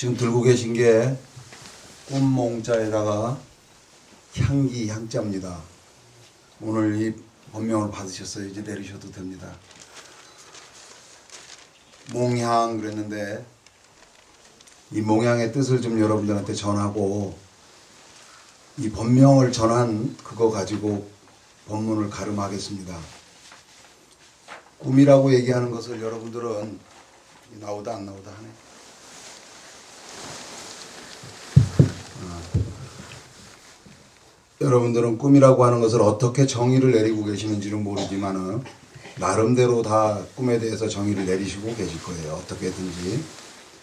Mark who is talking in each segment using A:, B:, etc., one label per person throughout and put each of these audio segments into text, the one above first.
A: 지금 들고 계신 게 꿈몽자에다가 향기 향자입니다. 오늘 이 법명을 받으셨어요. 이제 내리셔도 됩니다. 몽향 그랬는데 이 몽향의 뜻을 좀 여러분들한테 전하고 이 법명을 전한 그거 가지고 법문을 가름하겠습니다. 꿈이라고 얘기하는 것을 여러분들은 나오다 안 나오다 하네. 여러분들은 꿈이라고 하는 것을 어떻게 정의를 내리고 계시는지는 모르지만은 나름대로 다 꿈에 대해서 정의를 내리시고 계실 거예요. 어떻게든지.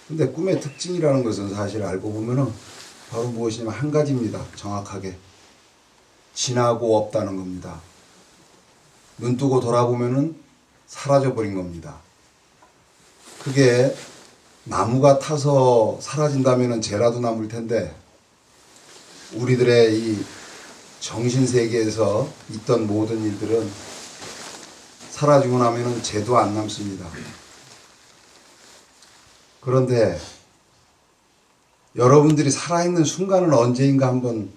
A: 근데 꿈의 특징이라는 것은 사실 알고 보면은 바로 무엇이냐면 한 가지입니다. 정확하게. 지나고 없다는 겁니다. 눈 뜨고 돌아보면은 사라져버린 겁니다. 그게 나무가 타서 사라진다면은 재라도 남을 텐데 우리들의 이 정신세계에서 있던 모든 일들은 사라지고 나면은 재도 안 남습니다. 그런데 여러분들이 살아있는 순간은 언제인가 한번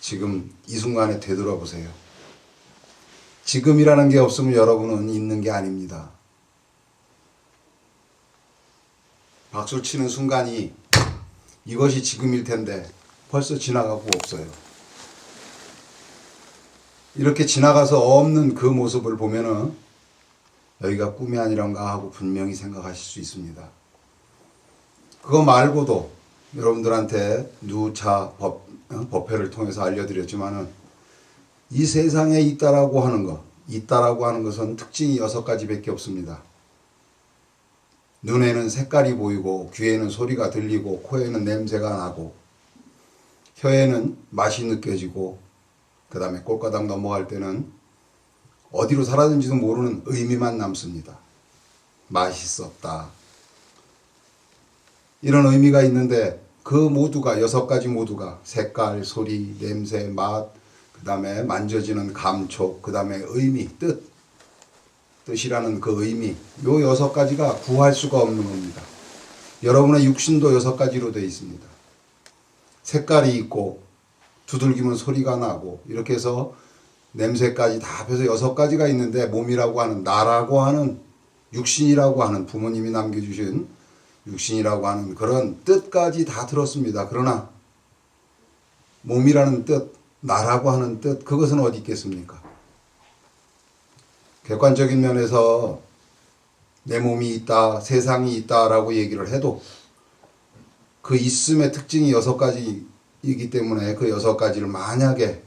A: 지금 이 순간에 되돌아보세요. 지금이라는 게 없으면 여러분은 있는 게 아닙니다. 박수 치는 순간이 이것이 지금일 텐데 벌써 지나가고 없어요. 이렇게 지나가서 없는 그 모습을 보면은 여기가 꿈이 아니란가 하고 분명히 생각하실 수 있습니다. 그거 말고도 여러분들한테 누차 법회를 통해서 알려드렸지만은 이 세상에 있다라고 하는 것, 있다라고 하는 것은 특징이 6가지밖에 없습니다. 눈에는 색깔이 보이고, 귀에는 소리가 들리고, 코에는 냄새가 나고, 혀에는 맛이 느껴지고, 그 다음에 꼴가닥 넘어갈 때는 어디로 사라진지도 모르는 의미만 남습니다. 맛있었다. 이런 의미가 있는데 그 모두가 6가지 모두가 색깔, 소리, 냄새, 맛, 그 다음에 만져지는 감촉, 그 다음에 의미, 뜻이라는 그 의미, 요 6가지가 구할 수가 없는 겁니다. 여러분의 육신도 6가지로 되어 있습니다. 색깔이 있고 두들기면 소리가 나고 이렇게 해서 냄새까지 다 합해서 6가지가 있는데 몸이라고 하는 나라고 하는 육신이라고 하는 부모님이 남겨주신 육신이라고 하는 그런 뜻까지 다 들었습니다. 그러나 몸이라는 뜻, 나라고 하는 뜻, 그것은 어디 있겠습니까? 객관적인 면에서 내 몸이 있다, 세상이 있다라고 얘기를 해도 그 있음의 특징이 6가지이기 때문에 그 6가지를 만약에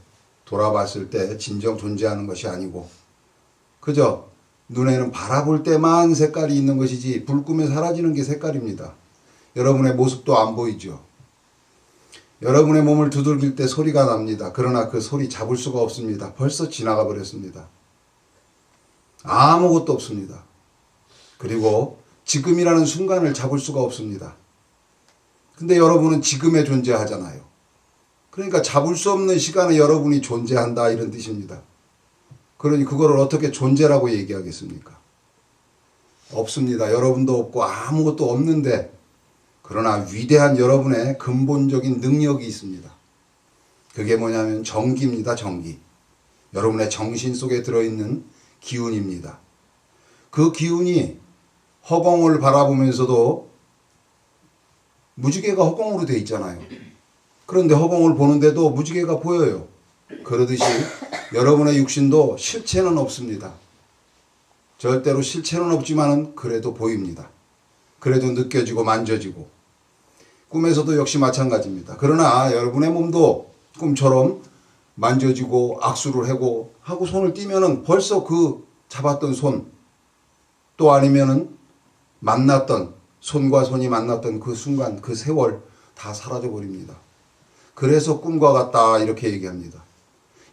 A: 돌아봤을 때 진정 존재하는 것이 아니고 그저 눈에는 바라볼 때만 색깔이 있는 것이지 불 끄면 사라지는 게 색깔입니다. 여러분의 모습도 안 보이죠. 여러분의 몸을 두들길 때 소리가 납니다. 그러나 그 소리 잡을 수가 없습니다. 벌써 지나가 버렸습니다. 아무것도 없습니다. 그리고 지금이라는 순간을 잡을 수가 없습니다. 근데 여러분은 지금에 존재하잖아요. 그러니까 잡을 수 없는 시간에 여러분이 존재한다 이런 뜻입니다. 그러니 그거를 어떻게 존재라고 얘기하겠습니까? 없습니다. 여러분도 없고 아무것도 없는데 그러나 위대한 여러분의 근본적인 능력이 있습니다. 그게 뭐냐면 정기입니다. 정기. 여러분의 정신 속에 들어있는 기운입니다. 그 기운이 허공을 바라보면서도 무지개가 허공으로 되어 있잖아요. 그런데 허공을 보는데도 무지개가 보여요. 그러듯이 여러분의 육신도 실체는 없습니다. 절대로 실체는 없지만은 그래도 보입니다. 그래도 느껴지고 만져지고 꿈에서도 역시 마찬가지입니다. 그러나 여러분의 몸도 꿈처럼 만져지고 악수를 하고 손을 띄면은 벌써 그 잡았던 손 또 아니면은 만났던 손과 손이 만났던 그 순간 그 세월 다 사라져 버립니다. 그래서 꿈과 같다 이렇게 얘기합니다.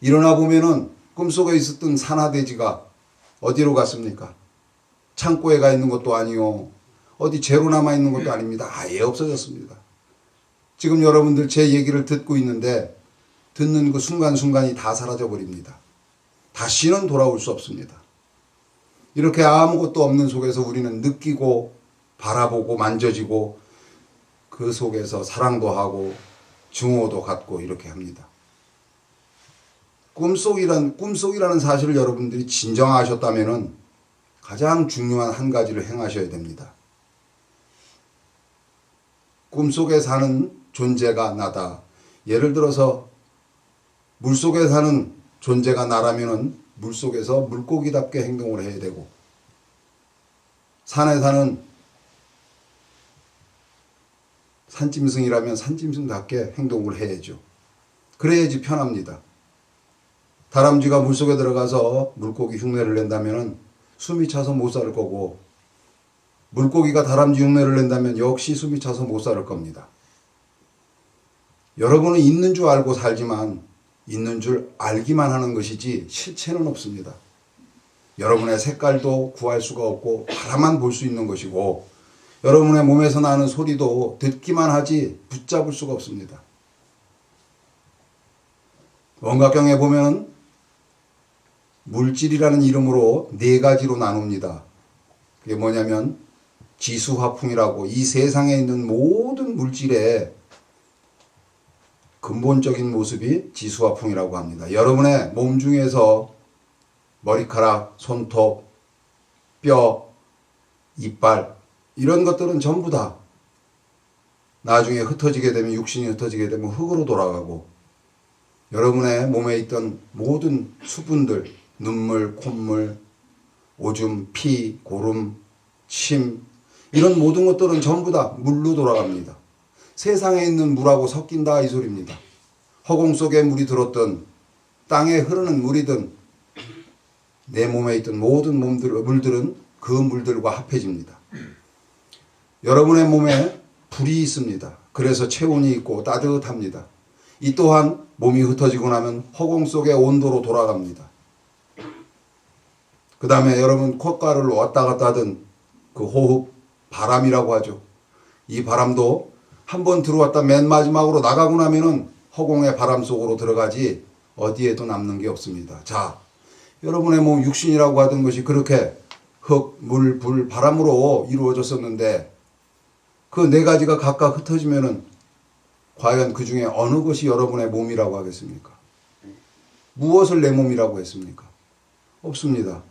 A: 일어나 보면은 꿈속에 있었던 산화돼지가 어디로 갔습니까? 창고에 가 있는 것도 아니요. 어디 재로 남아 있는 것도 아닙니다. 아예 없어졌습니다. 지금 여러분들 제 얘기를 듣고 있는데 듣는 그 순간순간이 다 사라져 버립니다. 다시는 돌아올 수 없습니다. 이렇게 아무것도 없는 속에서 우리는 느끼고 바라보고 만져지고 그 속에서 사랑도 하고 증오도 갖고 이렇게 합니다. 꿈속이라는 사실을 여러분들이 진정하셨다면 가장 중요한 한 가지를 행하셔야 됩니다. 꿈속에 사는 존재가 나다. 예를 들어서 물속에 사는 존재가 나라면은 물속에서 물고기답게 행동을 해야 되고, 산에 사는 산짐승이라면 산짐승답게 행동을 해야죠. 그래야지 편합니다. 다람쥐가 물속에 들어가서 물고기 흉내를 낸다면 숨이 차서 못 살 거고, 물고기가 다람쥐 흉내를 낸다면 역시 숨이 차서 못 살 겁니다. 여러분은 있는 줄 알고 살지만 있는 줄 알기만 하는 것이지 실체는 없습니다. 여러분의 색깔도 구할 수가 없고 바라만 볼 수 있는 것이고, 여러분의 몸에서 나는 소리도 듣기만 하지 붙잡을 수가 없습니다. 원각경에 보면 물질이라는 이름으로 네 가지로 나눕니다. 그게 뭐냐면 지수화풍이라고, 이 세상에 있는 모든 물질의 근본적인 모습이 지수화풍이라고 합니다. 여러분의 몸 중에서 머리카락, 손톱, 뼈, 이빨 이런 것들은 전부 다 나중에 흩어지게 되면, 육신이 흩어지게 되면 흙으로 돌아가고, 여러분의 몸에 있던 모든 수분들, 눈물, 콧물, 오줌, 피, 고름, 침 이런 모든 것들은 전부 다 물로 돌아갑니다. 세상에 있는 물하고 섞인다 이 소리입니다. 허공 속에 물이 들었든 땅에 흐르는 물이든 내 몸에 있던 모든 물들은 그 물들과 합해집니다. 여러분의 몸에 불이 있습니다. 그래서 체온이 있고 따뜻합니다. 이 또한 몸이 흩어지고 나면 허공 속의 온도로 돌아갑니다. 그 다음에 여러분 콧가를 왔다 갔다 하던 그 호흡, 바람이라고 하죠. 이 바람도 한번 들어왔다 맨 마지막으로 나가고 나면은 허공의 바람 속으로 들어가지 어디에도 남는 게 없습니다. 자, 여러분의 몸 육신이라고 하던 것이 그렇게 흙, 물, 불, 바람으로 이루어졌었는데 그 네 가지가 각각 흩어지면은 과연 그 중에 어느 것이 여러분의 몸이라고 하겠습니까? 무엇을 내 몸이라고 했습니까? 없습니다.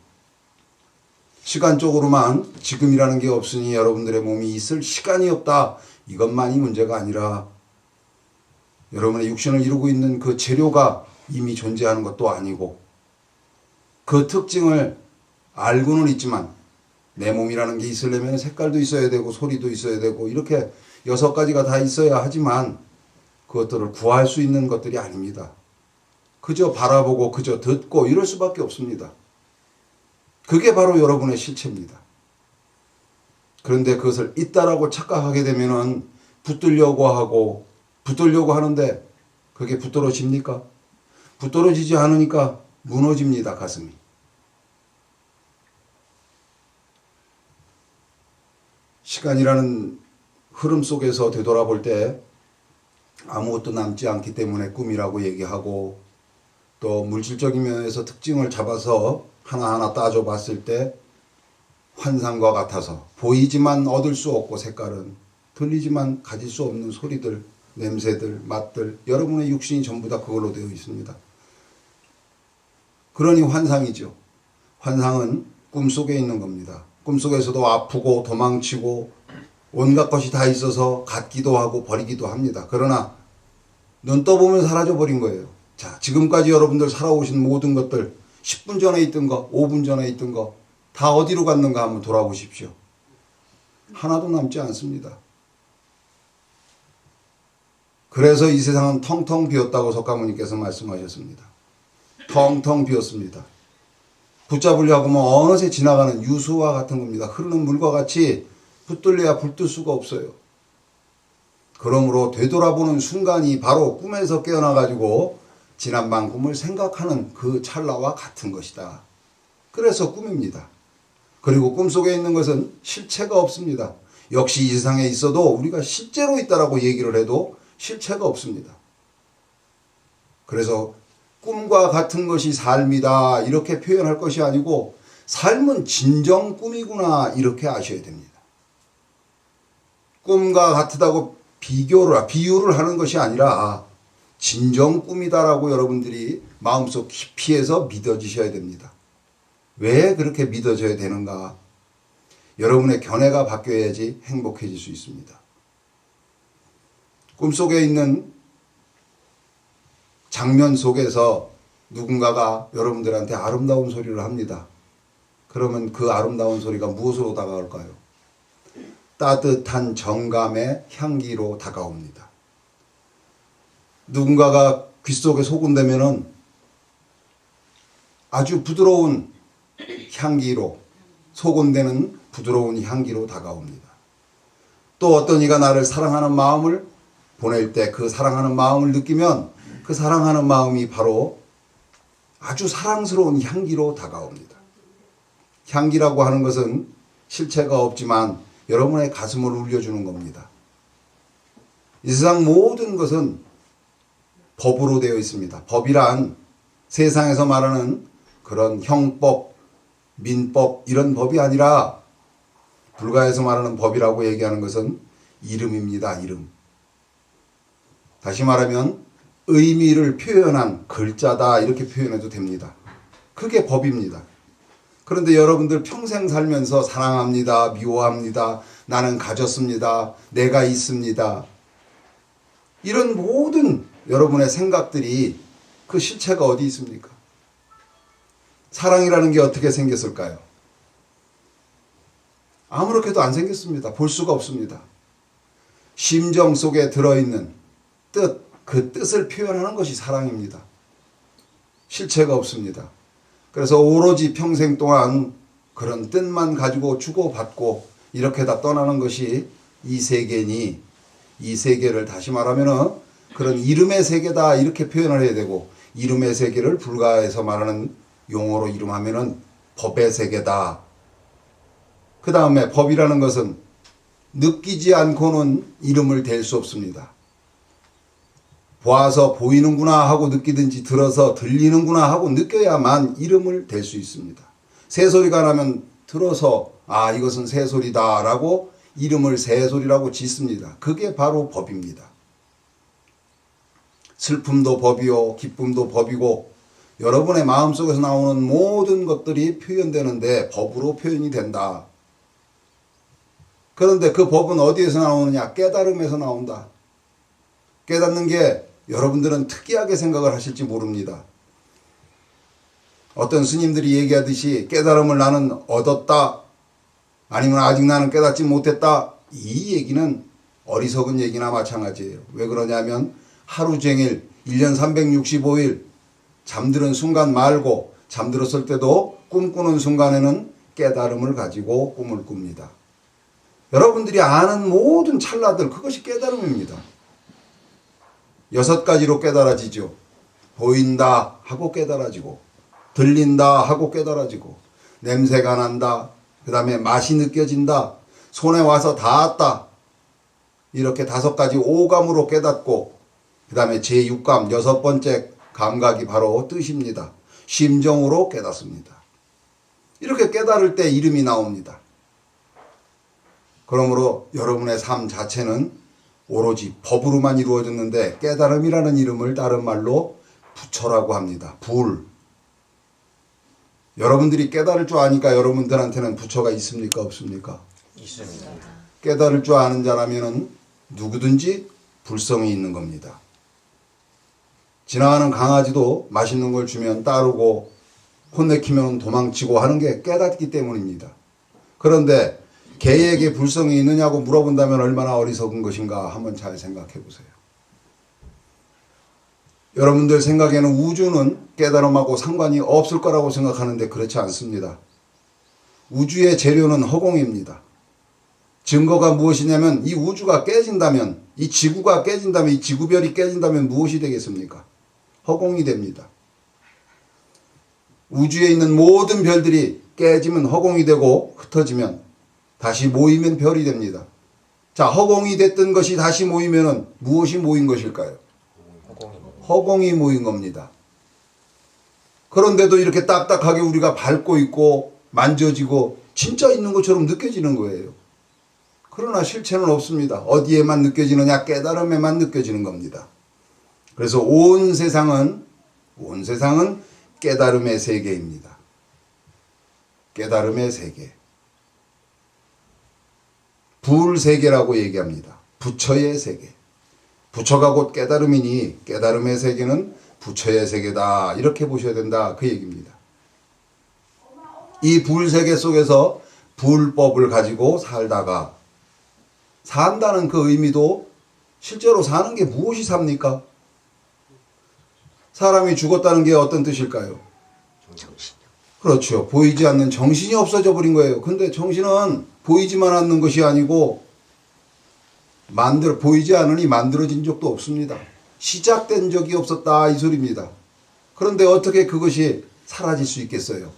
A: 시간적으로만 지금이라는 게 없으니 여러분들의 몸이 있을 시간이 없다. 이것만이 문제가 아니라 여러분의 육신을 이루고 있는 그 재료가 이미 존재하는 것도 아니고, 그 특징을 알고는 있지만 내 몸이라는 게 있으려면 색깔도 있어야 되고 소리도 있어야 되고 이렇게 6가지가 다 있어야 하지만 그것들을 구할 수 있는 것들이 아닙니다. 그저 바라보고 그저 듣고 이럴 수밖에 없습니다. 그게 바로 여러분의 실체입니다. 그런데 그것을 있다라고 착각하게 되면은 붙들려고 하는데 그게 붙들어집니까? 붙들어지지 않으니까 무너집니다, 가슴이. 시간이라는 흐름 속에서 되돌아볼 때 아무것도 남지 않기 때문에 꿈이라고 얘기하고, 또 물질적인 면에서 특징을 잡아서 하나하나 따져봤을 때 환상과 같아서 보이지만 얻을 수 없고, 색깔은 들리지만 가질 수 없는 소리들, 냄새들, 맛들, 여러분의 육신이 전부 다 그걸로 되어 있습니다. 그러니 환상이죠. 환상은 꿈속에 있는 겁니다. 꿈속에서도 아프고 도망치고 온갖 것이 다 있어서 갖기도 하고 버리기도 합니다. 그러나 눈 떠보면 사라져 버린 거예요. 자, 지금까지 여러분들 살아오신 모든 것들, 10분 전에 있던 거, 5분 전에 있던 거 다 어디로 갔는가 한번 돌아보십시오. 하나도 남지 않습니다. 그래서 이 세상은 텅텅 비었다고 석가모니께서 말씀하셨습니다. 텅텅 비었습니다. 붙잡으려고 하면 어느새 지나가는 유수와 같은 겁니다. 흐르는 물과 같이 붙들려야 붙들 수가 없어요. 그러므로 되돌아보는 순간이 바로 꿈에서 깨어나가지고 지난밤 꿈을 생각하는 그 찰나와 같은 것이다. 그래서 꿈입니다. 그리고 꿈속에 있는 것은 실체가 없습니다. 역시 이 세상에 있어도 우리가 실제로 있다라고 얘기를 해도 실체가 없습니다. 그래서 꿈과 같은 것이 삶이다 이렇게 표현할 것이 아니고, 삶은 진정 꿈이구나 이렇게 아셔야 됩니다. 꿈과 같다고 비유를 하는 것이 아니라 진정 꿈이다라고 여러분들이 마음속 깊이에서 믿어지셔야 됩니다. 왜 그렇게 믿어져야 되는가? 여러분의 견해가 바뀌어야지 행복해질 수 있습니다. 꿈속에 있는 장면 속에서 누군가가 여러분들한테 아름다운 소리를 합니다. 그러면 그 아름다운 소리가 무엇으로 다가올까요? 따뜻한 정감의 향기로 다가옵니다. 누군가가 귓속에 소금되면은 아주 부드러운 향기로, 소금되는 부드러운 향기로 다가옵니다. 또 어떤 이가 나를 사랑하는 마음을 보낼 때 그 사랑하는 마음을 느끼면 그 사랑하는 마음이 바로 아주 사랑스러운 향기로 다가옵니다. 향기라고 하는 것은 실체가 없지만 여러분의 가슴을 울려주는 겁니다. 이 세상 모든 것은 법으로 되어 있습니다. 법이란 세상에서 말하는 그런 형법, 민법 이런 법이 아니라 불가에서 말하는 법이라고 얘기하는 것은 이름입니다. 이름. 다시 말하면 의미를 표현한 글자다 이렇게 표현해도 됩니다. 그게 법입니다. 그런데 여러분들 평생 살면서 사랑합니다. 미워합니다. 나는 가졌습니다. 내가 있습니다. 이런 모든 여러분의 생각들이 그 실체가 어디 있습니까? 사랑이라는 게 어떻게 생겼을까요? 아무렇게도 안 생겼습니다. 볼 수가 없습니다. 심정 속에 들어있는 뜻, 그 뜻을 표현하는 것이 사랑입니다. 실체가 없습니다. 그래서 오로지 평생 동안 그런 뜻만 가지고 주고받고 이렇게 다 떠나는 것이 이 세계니, 이 세계를 다시 말하면은 그런 이름의 세계다 이렇게 표현을 해야 되고, 이름의 세계를 불가에서 말하는 용어로 이름하면은 법의 세계다. 그 다음에 법이라는 것은 느끼지 않고는 이름을 댈 수 없습니다. 보아서 보이는구나 하고 느끼든지 들어서 들리는구나 하고 느껴야만 이름을 댈 수 있습니다. 새소리가 나면 들어서 아 이것은 새소리다 라고 이름을 새소리라고 짓습니다. 그게 바로 법입니다. 슬픔도 법이요 기쁨도 법이고 여러분의 마음속에서 나오는 모든 것들이 표현되는데 법으로 표현이 된다. 그런데 그 법은 어디에서 나오느냐? 깨달음에서 나온다. 깨닫는 게 여러분들은 특이하게 생각을 하실지 모릅니다. 어떤 스님들이 얘기하듯이 깨달음을 나는 얻었다. 아니면 아직 나는 깨닫지 못했다. 이 얘기는 어리석은 얘기나 마찬가지예요. 왜 그러냐면 하루 종일 1년 365일 잠드는 순간 말고 잠들었을 때도 꿈꾸는 순간에는 깨달음을 가지고 꿈을 꿉니다. 여러분들이 아는 모든 찰나들 그것이 깨달음입니다. 6가지로 깨달아지죠. 보인다 하고 깨달아지고 들린다 하고 깨달아지고 냄새가 난다. 그 다음에 맛이 느껴진다. 손에 와서 닿았다. 이렇게 5가지 오감으로 깨닫고 그 다음에 제6감 6번째 감각이 바로 뜻입니다. 심정으로 깨닫습니다. 이렇게 깨달을 때 이름이 나옵니다. 그러므로 여러분의 삶 자체는 오로지 법으로만 이루어졌는데 깨달음이라는 이름을 다른 말로 부처라고 합니다. 불. 여러분들이 깨달을 줄 아니까 여러분들한테는 부처가 있습니까? 없습니까?
B: 있습니다.
A: 깨달을 줄 아는 자라면 누구든지 불성이 있는 겁니다. 지나가는 강아지도 맛있는 걸 주면 따르고 혼내키면 도망치고 하는 게 깨닫기 때문입니다. 그런데 개에게 불성이 있느냐고 물어본다면 얼마나 어리석은 것인가 한번 잘 생각해 보세요. 여러분들 생각에는 우주는 깨달음하고 상관이 없을 거라고 생각하는데 그렇지 않습니다. 우주의 재료는 허공입니다. 증거가 무엇이냐면 이 우주가 깨진다면, 이 지구가 깨진다면, 이 지구별이 깨진다면 무엇이 되겠습니까? 허공이 됩니다. 우주에 있는 모든 별들이 깨지면 허공이 되고 흩어지면 다시 모이면 별이 됩니다. 자, 허공이 됐던 것이 다시 모이면은 무엇이 모인 것일까요? 허공이 모인 겁니다. 그런데도 이렇게 딱딱하게 우리가 밟고 있고 만져지고 진짜 있는 것처럼 느껴지는 거예요. 그러나 실체는 없습니다. 어디에만 느껴지느냐? 깨달음에만 느껴지는 겁니다. 그래서 온 세상은 깨달음의 세계입니다. 깨달음의 세계. 불세계라고 얘기합니다. 부처의 세계. 부처가 곧 깨달음이니 깨달음의 세계는 부처의 세계다. 이렇게 보셔야 된다. 그 얘기입니다. 이 불세계 속에서 불법을 가지고 살다가 산다는 그 의미도 실제로 사는 게 무엇이 삽니까? 사람이 죽었다는 게 어떤 뜻일까요?
B: 정신이요.
A: 그렇죠. 보이지 않는 정신이 없어져 버린 거예요. 근데 정신은 보이지만 않는 것이 아니고 보이지 않으니 만들어진 적도 없습니다. 시작된 적이 없었다 이 소리입니다. 그런데 어떻게 그것이 사라질 수 있겠어요?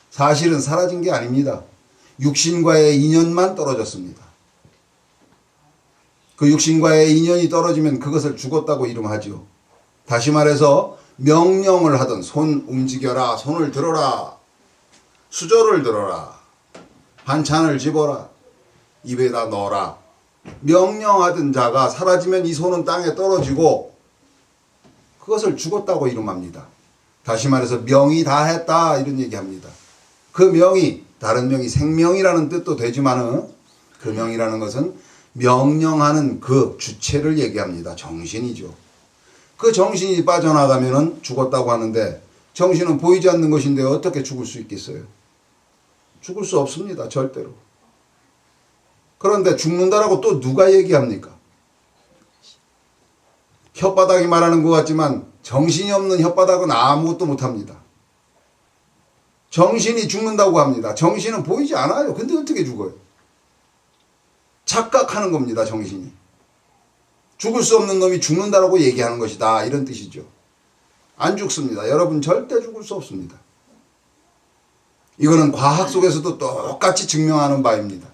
A: 사실은 사라진 게 아닙니다. 육신과의 인연만 떨어졌습니다. 그 육신과의 인연이 떨어지면 그것을 죽었다고 이름하죠. 다시 말해서 명령을 하던 손 움직여라, 손을 들어라, 수저를 들어라, 반찬을 집어라, 입에다 넣어라. 명령하던 자가 사라지면 이 손은 땅에 떨어지고 그것을 죽었다고 이름합니다. 다시 말해서 명이 다 했다 이런 얘기합니다. 그 명이 다른 명이 생명이라는 뜻도 되지만은 그 명이라는 것은 명령하는 그 주체를 얘기합니다. 정신이죠. 그 정신이 빠져나가면은 죽었다고 하는데 정신은 보이지 않는 것인데 어떻게 죽을 수 있겠어요? 죽을 수 없습니다. 절대로. 그런데 죽는다라고 또 누가 얘기합니까? 혓바닥이 말하는 것 같지만 정신이 없는 혓바닥은 아무것도 못합니다. 정신이 죽는다고 합니다. 정신은 보이지 않아요. 근데 어떻게 죽어요? 착각하는 겁니다. 정신이. 죽을 수 없는 놈이 죽는다라고 얘기하는 것이다. 이런 뜻이죠. 안 죽습니다. 여러분 절대 죽을 수 없습니다. 이거는 과학 속에서도 똑같이 증명하는 바입니다.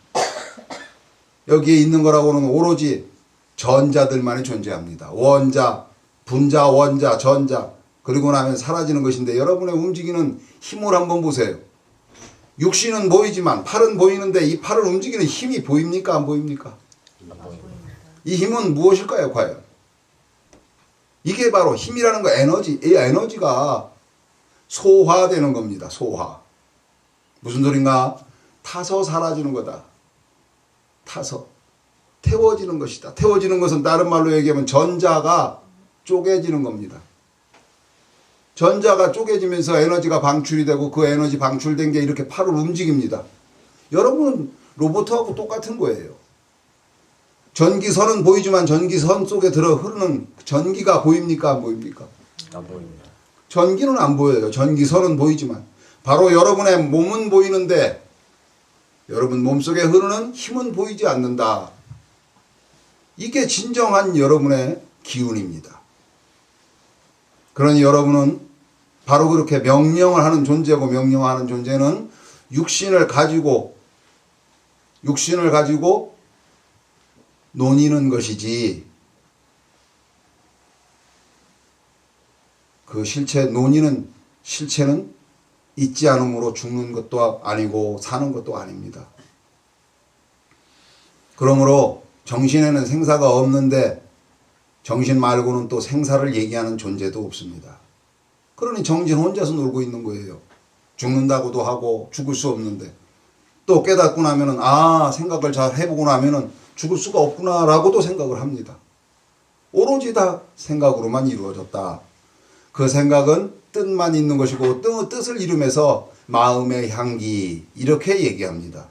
A: 여기에 있는 거라고는 오로지 전자들만이 존재합니다. 원자, 분자, 원자, 전자. 그리고 나면 사라지는 것인데 여러분의 움직이는 힘을 한번 보세요. 육신은 보이지만 팔은 보이는데 이 팔을 움직이는 힘이 보입니까? 안 보입니까? 이 힘은 무엇일까요? 과연? 이게 바로 힘이라는 거 에너지. 이 에너지가 소화되는 겁니다. 소화. 무슨 소린가? 타서 사라지는 거다. 타서. 태워지는 것이다. 태워지는 것은 다른 말로 얘기하면 전자가 쪼개지는 겁니다. 전자가 쪼개지면서 에너지가 방출이 되고 그 에너지 방출된 게 이렇게 팔을 움직입니다. 여러분은 로봇하고 똑같은 거예요. 전기선은 보이지만 전기선 속에 들어 흐르는 전기가 보입니까? 안 보입니까?
B: 안 보입니다.
A: 전기는 안 보여요. 전기선은 보이지만. 바로 여러분의 몸은 보이는데 여러분 몸속에 흐르는 힘은 보이지 않는다. 이게 진정한 여러분의 기운입니다. 그러니 여러분은 바로 그렇게 명령을 하는 존재고 명령하는 존재는 육신을 가지고 논의는 것이지 그 실체는 있지 않으므로 죽는 것도 아니고 사는 것도 아닙니다. 그러므로 정신에는 생사가 없는데 정신 말고는 또 생사를 얘기하는 존재도 없습니다. 그러니 정신 혼자서 놀고 있는 거예요. 죽는다고도 하고 죽을 수 없는데 또 깨닫고 나면은 생각을 잘 해보고 나면은 죽을 수가 없구나라고도 생각을 합니다. 오로지 다 생각으로만 이루어졌다. 그 생각은 뜻만 있는 것이고 뜻을 이루면서 마음의 향기 이렇게 얘기합니다.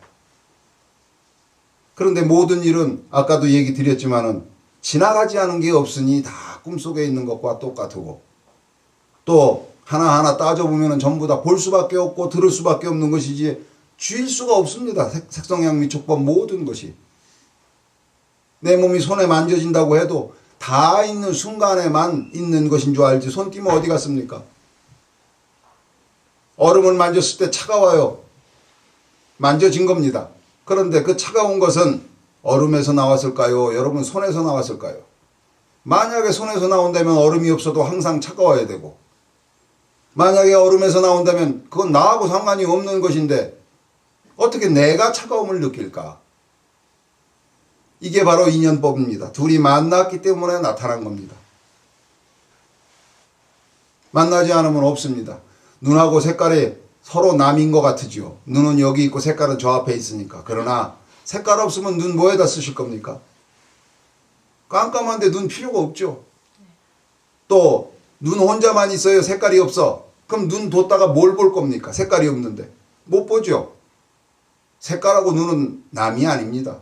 A: 그런데 모든 일은 아까도 얘기 드렸지만은 지나가지 않은 게 없으니 다 꿈속에 있는 것과 똑같고 또 하나하나 따져보면 전부 다 볼 수밖에 없고 들을 수밖에 없는 것이지 쥐일 수가 없습니다. 색성향미 촉법 모든 것이. 내 몸이 손에 만져진다고 해도 다 있는 순간에만 있는 것인 줄 알지 손 띄면 어디 갔습니까? 얼음을 만졌을 때 차가워요. 만져진 겁니다. 그런데 그 차가운 것은 얼음에서 나왔을까요? 여러분 손에서 나왔을까요? 만약에 손에서 나온다면 얼음이 없어도 항상 차가워야 되고 만약에 얼음에서 나온다면 그건 나하고 상관이 없는 것인데 어떻게 내가 차가움을 느낄까? 이게 바로 인연법입니다. 둘이 만났기 때문에 나타난 겁니다. 만나지 않으면 없습니다. 눈하고 색깔이 서로 남인 것 같으죠. 눈은 여기 있고 색깔은 저 앞에 있으니까. 그러나 색깔 없으면 눈 뭐에다 쓰실 겁니까? 깜깜한데 눈 필요가 없죠. 또 눈 혼자만 있어요. 색깔이 없어. 그럼 눈 뒀다가 뭘 볼 겁니까? 색깔이 없는데. 못 보죠. 색깔하고 눈은 남이 아닙니다.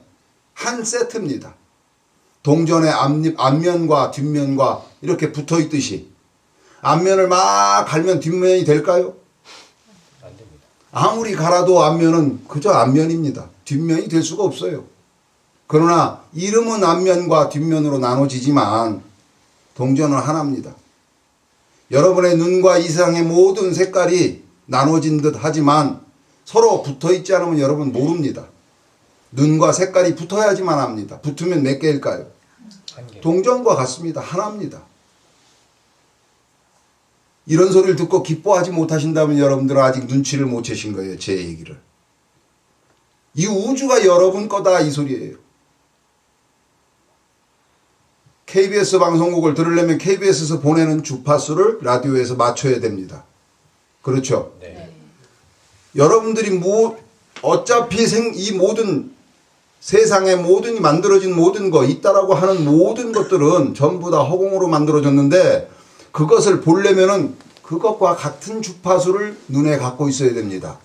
A: 한 세트입니다. 동전의 앞면과 뒷면과 이렇게 붙어 있듯이 앞면을 막 갈면 뒷면이 될까요?
B: 안 됩니다.
A: 아무리 갈아도 앞면은 그저 앞면입니다. 뒷면이 될 수가 없어요. 그러나 이름은 앞면과 뒷면으로 나눠지지만 동전은 하나입니다. 여러분의 눈과 이 세상의 모든 색깔이 나눠진 듯 하지만 서로 붙어 있지 않으면 여러분 모릅니다. 눈과 색깔이 붙어야지만 합니다. 붙으면 몇 개일까요?
B: 한 개.
A: 동전과 같습니다. 하나입니다. 이런 소리를 듣고 기뻐하지 못하신다면 여러분들은 아직 눈치를 못 채신 거예요. 제 얘기를. 이 우주가 여러분 거다 이 소리예요. KBS 방송국을 들으려면 KBS에서 보내는 주파수를 라디오에서 맞춰야 됩니다. 그렇죠?
B: 네.
A: 여러분들이 어차피 이 모든 세상에 모든 만들어진 모든 거 있다라고 하는 모든 것들은 전부 다 허공으로 만들어졌는데 그것을 보려면은 그것과 같은 주파수를 눈에 갖고 있어야 됩니다.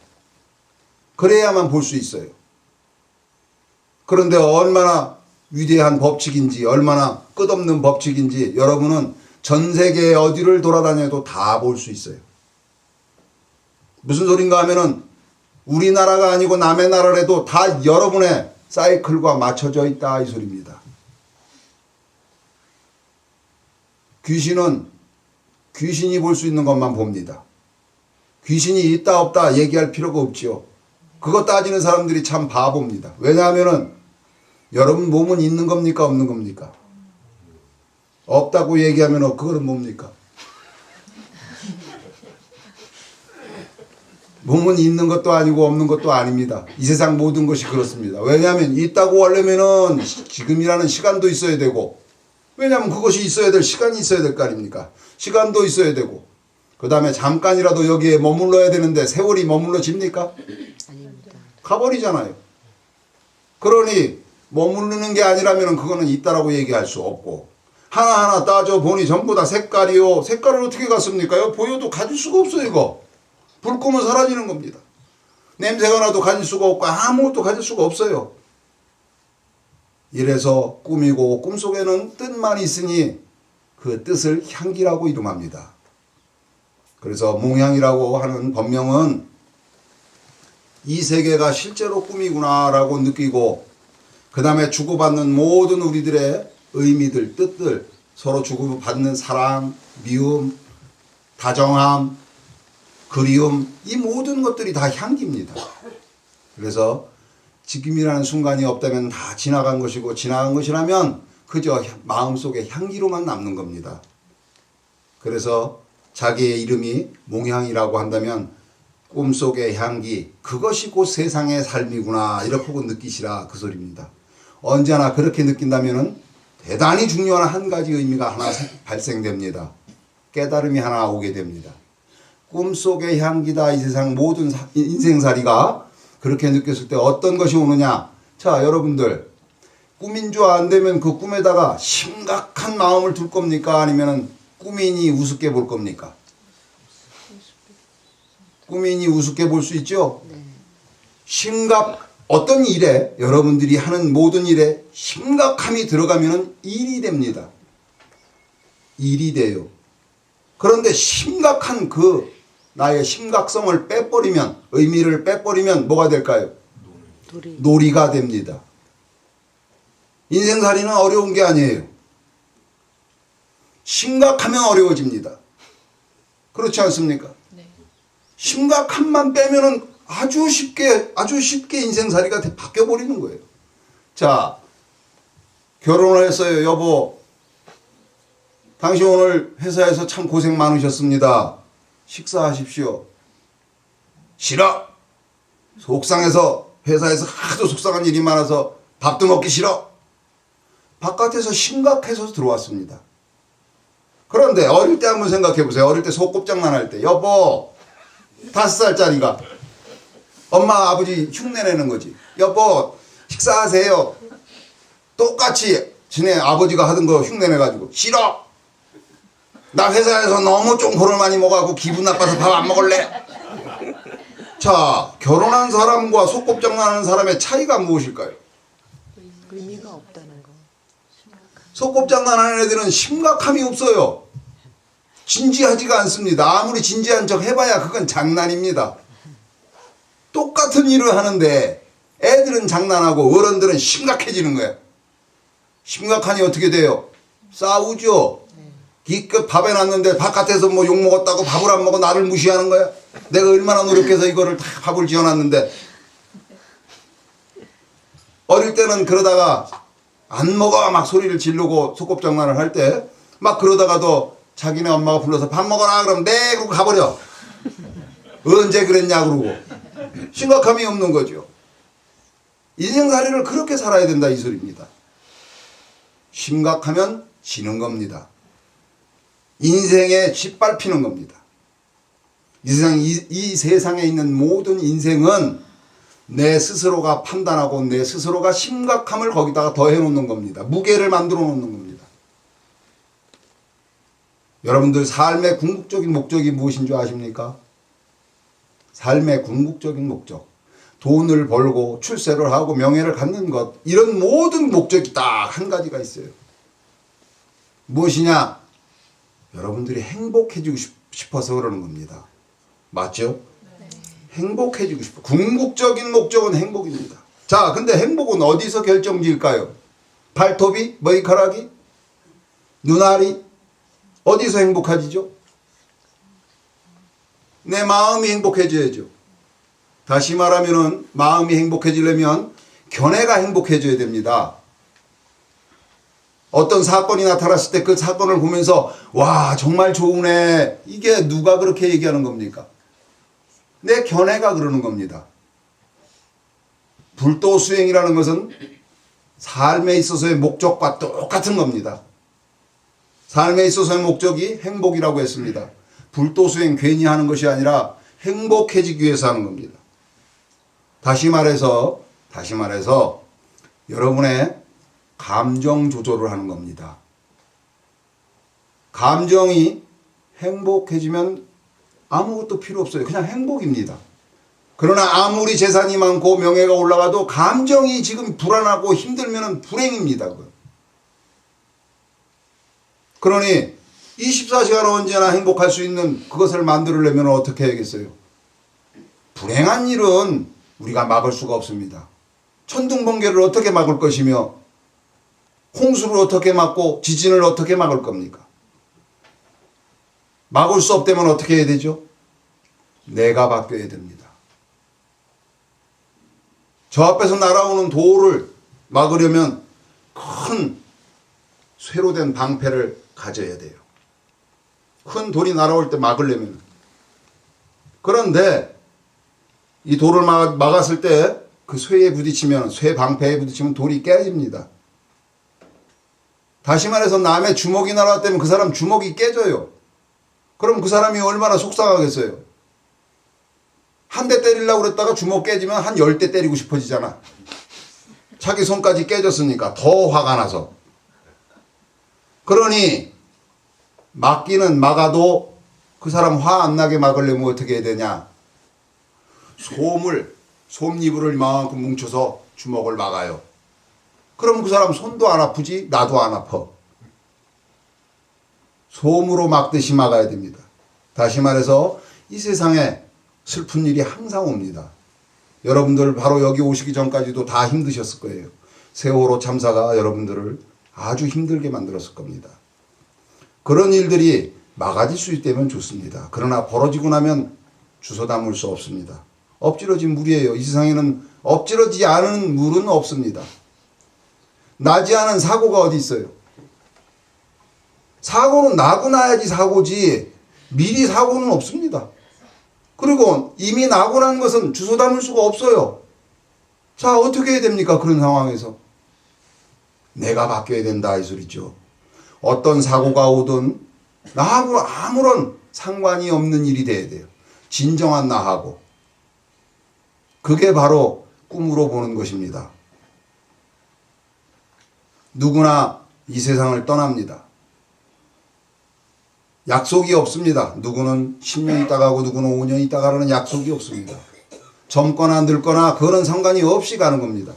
A: 그래야만 볼 수 있어요. 그런데 얼마나 위대한 법칙인지 얼마나 끝없는 법칙인지 여러분은 전 세계 어디를 돌아다녀도 다 볼 수 있어요. 무슨 소린가 하면은 우리나라가 아니고 남의 나라라도 다 여러분의 사이클과 맞춰져 있다 이 소리입니다. 귀신이 볼 수 있는 것만 봅니다. 귀신이 있다 없다 얘기할 필요가 없지요. 그거 따지는 사람들이 참 바보입니다. 왜냐하면은 여러분 몸은 있는 겁니까 없는 겁니까? 없다고 얘기하면 그거는 뭡니까? 몸은 있는 것도 아니고 없는 것도 아닙니다. 이 세상 모든 것이 그렇습니다. 왜냐하면 있다고 하려면은 지금이라는 시간도 있어야 되고 왜냐하면 그것이 있어야 될 시간이 있어야 될 거 아닙니까? 시간도 있어야 되고 그 다음에 잠깐이라도 여기에 머물러야 되는데 세월이 머물러집니까?
C: 아닙니다.
A: 가버리잖아요. 그러니 머무르는 게 아니라면 그거는 있다라고 얘기할 수 없고 하나하나 따져보니 전부 다 색깔이요. 색깔을 어떻게 갔습니까? 보여도 가질 수가 없어요. 이거. 불 끄면 사라지는 겁니다. 냄새가 나도 가질 수가 없고 아무것도 가질 수가 없어요. 이래서 꿈이고 꿈속에는 뜻만 있으니 그 뜻을 향기라고 이름합니다. 그래서 몽향이라고 하는 법명은 이 세계가 실제로 꿈이구나라고 느끼고 그 다음에 주고받는 모든 우리들의 의미들, 뜻들, 서로 주고받는 사랑, 미움, 다정함, 그리움 이 모든 것들이 다 향기입니다. 그래서 지금이라는 순간이 없다면 다 지나간 것이고 지나간 것이라면 그저 마음속에 향기로만 남는 겁니다. 그래서 자기의 이름이 몽향이라고 한다면 꿈속의 향기 그것이 곧 세상의 삶이구나 이렇게 느끼시라 그 소리입니다. 언제나 그렇게 느낀다면 대단히 중요한 한 가지 의미가 하나 발생됩니다. 깨달음이 하나 오게 됩니다. 꿈속의 향기다 이 세상 모든 인생살이가 그렇게 느꼈을 때 어떤 것이 오느냐. 자 여러분들 꿈인 줄 안 되면 그 꿈에다가 심각한 마음을 둘 겁니까? 아니면 꿈인이 우습게 볼 겁니까? 꿈인이 우습게 볼 수 있죠? 어떤 일에 여러분들이 하는 모든 일에 심각함이 들어가면 일이 됩니다. 일이 돼요. 그런데 심각한 그 나의 심각성을 빼버리면 의미를 빼버리면 뭐가 될까요? 놀이가 됩니다. 인생살이는 어려운 게 아니에요. 심각하면 어려워집니다. 그렇지 않습니까?
C: 네.
A: 심각함만 빼면은 아주 쉽게 인생살이가 바뀌어버리는 거예요. 자, 결혼을 했어요. 여보, 당신 오늘 회사에서 참 고생 많으셨습니다. 식사하십시오. 싫어. 속상해서 회사에서 하도 속상한 일이 많아서 밥도 먹기 싫어. 바깥에서 심각해서 들어왔습니다. 그런데 어릴 때 한번 생각해 보세요. 어릴 때 소꿉장난 할 때 여보 5살짜리가 엄마 아버지 흉내내는 거지. 여보 식사하세요. 똑같이 지네 아버지가 하던 거 흉내내가지고 싫어. 나 회사에서 너무 쫑코를 많이 먹어갖고 기분 나빠서 밥 안 먹을래. 자, 결혼한 사람과 소꿉장난하는 사람의 차이가 무엇일까요?
C: 의미가 없다는 거.
A: 소꿉장난하는 애들은 심각함이 없어요. 진지하지가 않습니다. 아무리 진지한 척 해봐야 그건 장난입니다. 똑같은 일을 하는데 애들은 장난하고 어른들은 심각해지는 거야. 심각하니 어떻게 돼요? 싸우죠. 기껏 밥 해놨는데 바깥에서 뭐 욕 먹었다고 밥을 안 먹어 나를 무시하는 거야? 내가 얼마나 노력해서 이거를 다 밥을 지어놨는데. 어릴 때는 그러다가 안 먹어 막 소리를 지르고 소꿉장난을 할 때 막 그러다가도 자기네 엄마가 불러서 밥 먹어라 그러면 네 그러고 가버려. 언제 그랬냐 그러고. 심각함이 없는 거죠. 인생살이를 그렇게 살아야 된다 이 소리입니다. 심각하면 지는 겁니다. 인생에 짓밟히는 겁니다. 이 세상에 있는 모든 인생은 내 스스로가 판단하고 내 스스로가 심각함을 거기다가 더해 놓는 겁니다. 무게를 만들어 놓는 겁니다. 여러분들 삶의 궁극적인 목적이 무엇인 줄 아십니까? 삶의 궁극적인 목적. 돈을 벌고 출세를 하고 명예를 갖는 것. 이런 모든 목적이 딱 한 가지가 있어요. 무엇이냐? 여러분들이 행복해지고 싶어서 그러는 겁니다. 맞죠? 네. 행복해지고 싶어. 궁극적인 목적은 행복입니다. 자, 근데 행복은 어디서 결정지을까요? 발톱이? 머리카락이? 눈알이? 어디서 행복해지죠? 내 마음이 행복해져야죠. 다시 말하면은 마음이 행복해지려면 견해가 행복해져야 됩니다. 어떤 사건이 나타났을 때 그 사건을 보면서 와 정말 좋으네. 이게 누가 그렇게 얘기하는 겁니까? 내 견해가 그러는 겁니다. 불도수행이라는 것은 삶에 있어서의 목적과 똑같은 겁니다. 삶에 있어서의 목적이 행복이라고 했습니다. 불도수행 괜히 하는 것이 아니라 행복해지기 위해서 하는 겁니다. 다시 말해서 여러분의 감정 조절을 하는 겁니다. 감정이 행복해지면 아무것도 필요 없어요. 그냥 행복입니다. 그러나 아무리 재산이 많고 명예가 올라가도 감정이 지금 불안하고 힘들면 불행입니다. 그러니 24시간 언제나 행복할 수 있는 그것을 만들려면 어떻게 해야겠어요? 불행한 일은 우리가 막을 수가 없습니다. 천둥번개를 어떻게 막을 것이며 홍수를 어떻게 막고 지진을 어떻게 막을 겁니까? 막을 수 없다면 어떻게 해야 되죠? 내가 바뀌어야 됩니다. 저 앞에서 날아오는 돌을 막으려면 큰 쇠로 된 방패를 가져야 돼요. 큰 돌이 날아올 때 막으려면. 그런데 이 돌을 막았을 때 그 쇠에 부딪히면, 쇠 방패에 부딪히면 돌이 깨집니다. 다시 말해서 남의 주먹이 날아왔다면 그 사람 주먹이 깨져요. 그럼 그 사람이 얼마나 속상하겠어요. 한 대 때리려고 그랬다가 주먹 깨지면 한 10대 때리고 싶어지잖아. 자기 손까지 깨졌으니까 더 화가 나서. 그러니 막기는 막아도 그 사람 화 안 나게 막으려면 어떻게 해야 되냐. 솜이불을 이만큼 뭉쳐서 주먹을 막아요. 그럼 그 사람 손도 안 아프지 나도 안 아파. 솜으로 막듯이 막아야 됩니다. 다시 말해서 이 세상에 슬픈 일이 항상 옵니다. 여러분들 바로 여기 오시기 전까지도 다 힘드셨을 거예요. 세월호 참사가 여러분들을 아주 힘들게 만들었을 겁니다. 그런 일들이 막아질 수 있다면 좋습니다. 그러나 벌어지고 나면 주워 담을 수 없습니다. 엎질러진 물이에요. 이 세상에는 엎질러지지 않은 물은 없습니다. 나지 않은 사고가 어디 있어요? 사고는 나고 나야지 사고지 미리 사고는 없습니다. 그리고 이미 나고 난 것은 주워 담을 수가 없어요. 자, 어떻게 해야 됩니까? 그런 상황에서. 내가 바뀌어야 된다 이 소리죠. 어떤 사고가 오든 나하고 아무런 상관이 없는 일이 돼야 돼요. 진정한 나하고. 그게 바로 꿈으로 보는 것입니다. 누구나 이 세상을 떠납니다. 약속이 없습니다. 누구는 10년 있다 가고 누구는 5년 있다 가라는 약속이 없습니다. 젊거나 늙거나 그런 상관이 없이 가는 겁니다.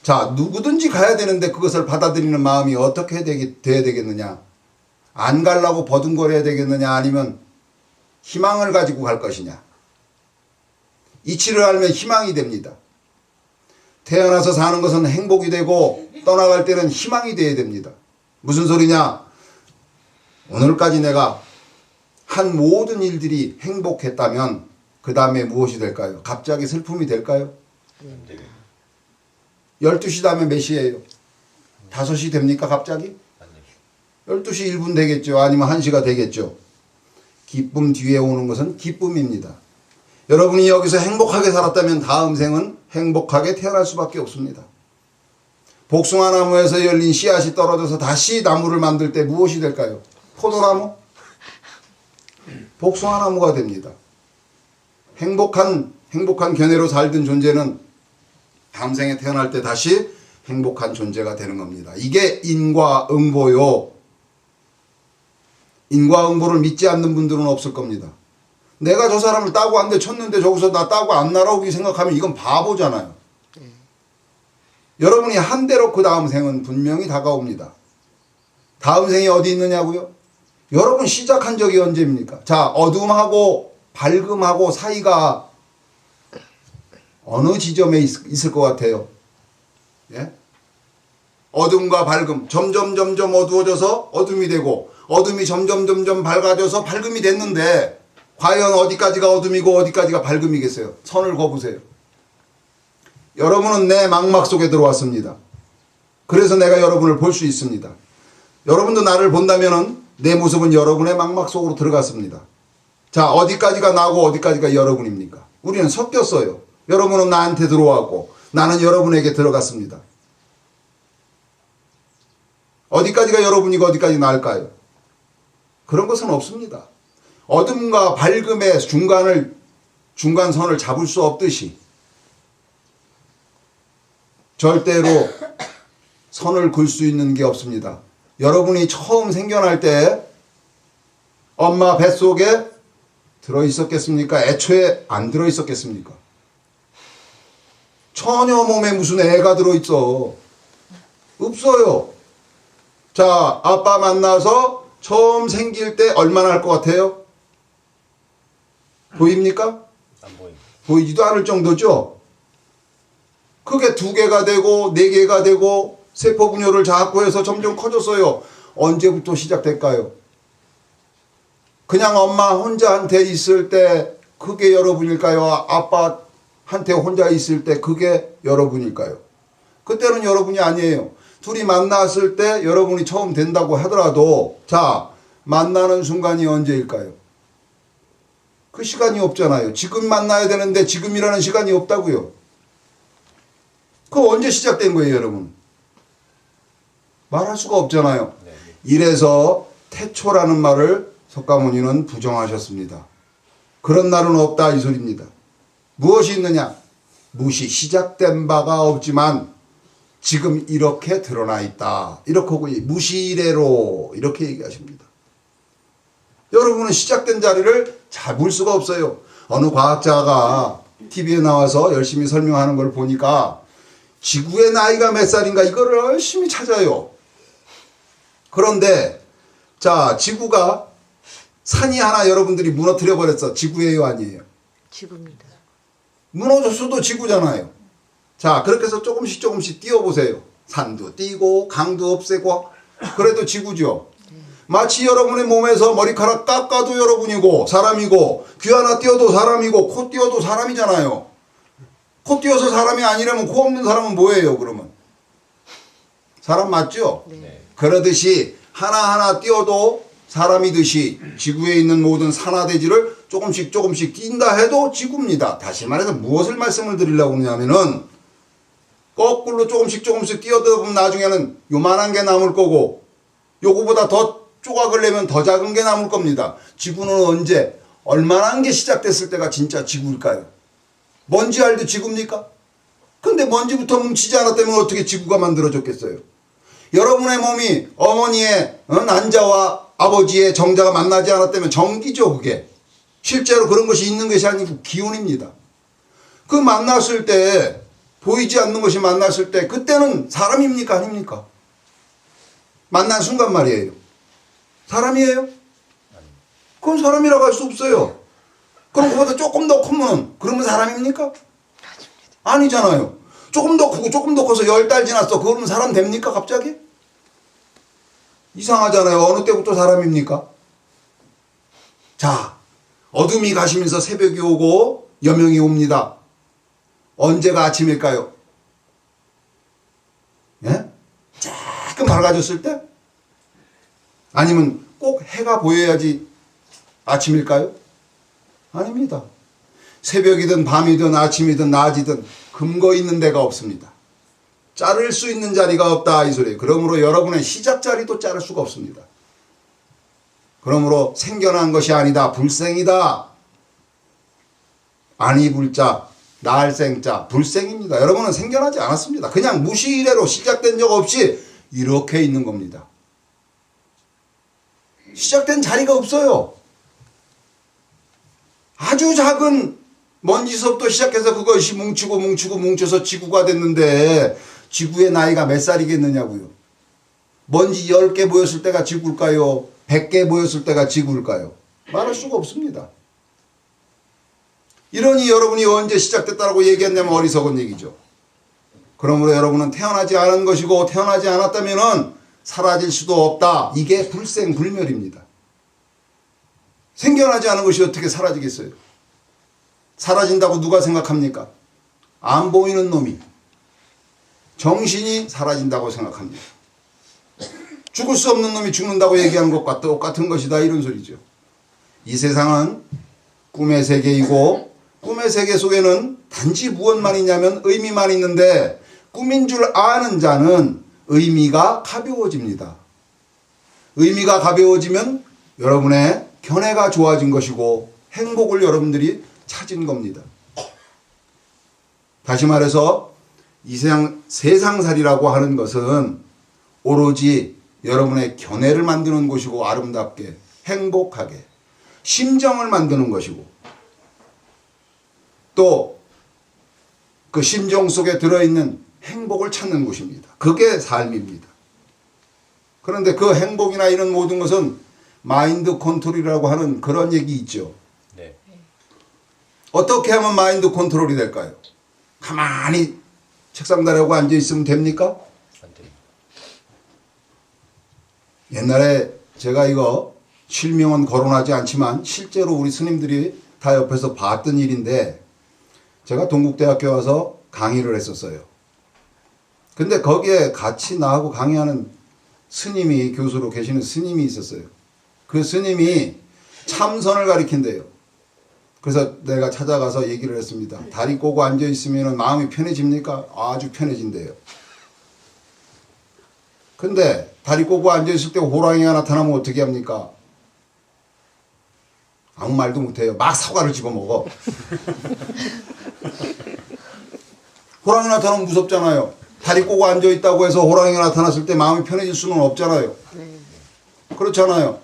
A: 자, 누구든지 가야 되는데 그것을 받아들이는 마음이 어떻게 돼야 되겠느냐? 안 가려고 버둥거려야 되겠느냐? 아니면 희망을 가지고 갈 것이냐? 이치를 알면 희망이 됩니다. 태어나서 사는 것은 행복이 되고 떠나갈 때는 희망이 돼야 됩니다. 무슨 소리냐? 오늘까지 내가 한 모든 일들이 행복했다면 그 다음에 무엇이 될까요? 갑자기 슬픔이 될까요? 12시 다음에 몇 시예요? 5시 됩니까 갑자기? 12시 1분 되겠죠. 아니면 1시가 되겠죠. 기쁨 뒤에 오는 것은 기쁨입니다. 여러분이 여기서 행복하게 살았다면 다음 생은 행복하게 태어날 수밖에 없습니다. 복숭아 나무에서 열린 씨앗이 떨어져서 다시 나무를 만들 때 무엇이 될까요? 포도나무? 복숭아 나무가 됩니다. 행복한 견해로 살던 존재는 다음 생에 태어날 때 다시 행복한 존재가 되는 겁니다. 이게 인과응보요. 인과응보를 믿지 않는 분들은 없을 겁니다. 내가 저 사람을 따고 안 돼 쳤는데 저기서 나 따고 안 날아오기 생각하면 이건 바보잖아요. 여러분이 한 대로 그 다음 생은 분명히 다가옵니다. 다음 생이 어디 있느냐고요? 여러분 시작한 적이 언제입니까? 자, 어둠하고 밝음하고 사이가 어느 지점에 있을 것 같아요? 예? 어둠과 밝음, 점점 어두워져서 어둠이 되고 어둠이 점점 밝아져서 밝음이 됐는데 과연 어디까지가 어둠이고 어디까지가 밝음이겠어요? 선을 그어보세요. 여러분은 내 망막 속에 들어왔습니다. 그래서 내가 여러분을 볼 수 있습니다. 여러분도 나를 본다면은 내 모습은 여러분의 망막 속으로 들어갔습니다. 자, 어디까지가 나고 어디까지가 여러분입니까? 우리는 섞였어요. 여러분은 나한테 들어왔고 나는 여러분에게 들어갔습니다. 어디까지가 여러분이고 어디까지 나일까요? 그런 것은 없습니다. 어둠과 밝음의 중간선을 잡을 수 없듯이 절대로 선을 긋을 수 있는 게 없습니다. 여러분이 처음 생겨날 때 엄마 뱃속에 들어있었겠습니까? 애초에 안 들어있었겠습니까? 전혀 몸에 무슨 애가 들어있어. 없어요. 자, 아빠 만나서 처음 생길 때 얼마나 할 것 같아요? 보입니까?
B: 안 보입니다.
A: 보이지도 않을 정도죠? 그게 2개가 되고 4개가 되고 세포 분열을 자꾸 해서 점점 커졌어요. 언제부터 시작될까요? 그냥 엄마 혼자한테 있을 때 그게 여러분일까요? 아빠한테 혼자 있을 때 그게 여러분일까요? 그때는 여러분이 아니에요. 둘이 만났을 때 여러분이 처음 된다고 하더라도 자, 만나는 순간이 언제일까요? 그 시간이 없잖아요. 지금 만나야 되는데 지금이라는 시간이 없다고요. 그거 언제 시작된 거예요, 여러분? 말할 수가 없잖아요. 이래서 태초라는 말을 석가모니는 부정하셨습니다. 그런 날은 없다 이 소리입니다. 무엇이 있느냐? 무시 시작된 바가 없지만 지금 이렇게 드러나 있다. 이렇게 하고 무시이래로 이렇게 얘기하십니다. 여러분은 시작된 자리를 잡을 수가 없어요. 어느 과학자가 TV에 나와서 열심히 설명하는 걸 보니까 지구의 나이가 몇 살인가 이거를 열심히 찾아요. 그런데 자, 지구가 산이 하나 여러분들이 무너뜨려 버렸어. 지구예요, 아니에요?
C: 지구입니다.
A: 무너졌어도 지구잖아요. 자, 그렇게 해서 조금씩 띄워보세요. 산도 띄고 강도 없애고 그래도 지구죠. 마치 여러분의 몸에서 머리카락 깎아도 여러분이고 사람이고 귀 하나 띄어도 사람이고 코 띄어도 사람이잖아요. 코 띄어서 사람이 아니라면 코 없는 사람은 뭐예요 그러면? 사람 맞죠?
C: 네.
A: 그러듯이 하나하나 띄어도 사람이듯이 지구에 있는 모든 산화대지를 조금씩 띈다 해도 지구입니다. 다시 말해서 무엇을 말씀을 드리려고 하냐면은 거꾸로 조금씩 뛰어들어 보면 나중에는 요만한 게 남을 거고 요거보다 더 조각을 내면 더 작은 게 남을 겁니다. 지구는 언제 얼마나 게 시작됐을 때가 진짜 지구일까요? 먼지 알도 지구입니까? 근데 먼지부터 뭉치지 않았다면 어떻게 지구가 만들어졌겠어요? 여러분의 몸이 어머니의 난자와 아버지의 정자가 만나지 않았다면 전기죠, 그게. 실제로 그런 것이 있는 것이 아니고 기운입니다. 그 만났을 때, 보이지 않는 것이 만났을 때, 그때는 사람입니까? 아닙니까? 만난 순간 말이에요. 사람이에요? 그건 사람이라고 할 수 없어요. 그럼 그보다 조금 더 크면, 그러면 사람입니까? 아니잖아요. 조금 더 크고 조금 더 커서 10달 지났어. 그러면 사람 됩니까? 갑자기? 이상하잖아요. 어느 때부터 사람입니까? 자, 어둠이 가시면서 새벽이 오고 여명이 옵니다. 언제가 아침일까요? 예? 조금 밝아졌을 때? 아니면 꼭 해가 보여야지 아침일까요? 아닙니다. 새벽이든 밤이든 아침이든 낮이든 금거 있는 데가 없습니다. 자를 수 있는 자리가 없다 이 소리예요. 그러므로 여러분의 시작 자리도 자를 수가 없습니다. 그러므로 생겨난 것이 아니다. 불생이다. 아니 불자, 날생자, 불생입니다. 여러분은 생겨나지 않았습니다. 그냥 무시이래로 시작된 적 없이 이렇게 있는 겁니다. 시작된 자리가 없어요. 아주 작은 먼지서부터 시작해서 그것이 뭉쳐서 지구가 됐는데 지구의 나이가 몇 살이겠느냐고요. 먼지 10개 모였을 때가 지구일까요? 100개 모였을 때가 지구일까요? 말할 수가 없습니다. 이러니 여러분이 언제 시작됐다고 얘기했냐면 어리석은 얘기죠. 그러므로 여러분은 태어나지 않은 것이고 태어나지 않았다면 사라질 수도 없다. 이게 불생불멸입니다. 생겨나지 않은 것이 어떻게 사라지겠어요? 사라진다고 누가 생각합니까? 안 보이는 놈이. 정신이 사라진다고 생각합니다. 죽을 수 없는 놈이 죽는다고 얘기하는 것과 똑같은 것이다 이런 소리죠. 이 세상은 꿈의 세계이고 꿈의 세계 속에는 단지 무엇만 있냐면 의미만 있는데 꿈인 줄 아는 자는 의미가 가벼워집니다. 의미가 가벼워지면 여러분의 견해가 좋아진 것이고 행복을 여러분들이 찾은 겁니다. 다시 말해서 이 세상살이라고 하는 것은 오로지 여러분의 견해를 만드는 곳이고 아름답게 행복하게 심정을 만드는 것이고 또 그 심정 속에 들어있는 행복을 찾는 곳입니다. 그게 삶입니다. 그런데 그 행복이나 이런 모든 것은 마인드 컨트롤이라고 하는 그런 얘기 있죠.
B: 네.
A: 어떻게 하면 마인드 컨트롤이 될까요? 가만히 책상 다리하고 앉아있으면 됩니까?
B: 안 됩니다.
A: 옛날에 제가 이거 실명은 거론하지 않지만 실제로 우리 스님들이 다 옆에서 봤던 일인데 제가 동국대학교 와서 강의를 했었어요. 근데 거기에 같이 나하고 강의하는 스님이 교수로 계시는 스님이 있었어요. 그 스님이 참선을 가리킨대요. 그래서 내가 찾아가서 얘기를 했습니다. 다리 꼬고 앉아있으면 마음이 편해집니까? 아주 편해진대요. 근데 다리 꼬고 앉아있을 때 호랑이가 나타나면 어떻게 합니까? 아무 말도 못해요. 막 사과를 집어먹어. 호랑이 나타나면 무섭잖아요. 다리 꼬고 앉아있다고 해서 호랑이가 나타났을 때 마음이 편해질 수는 없잖아요. 그렇잖아요.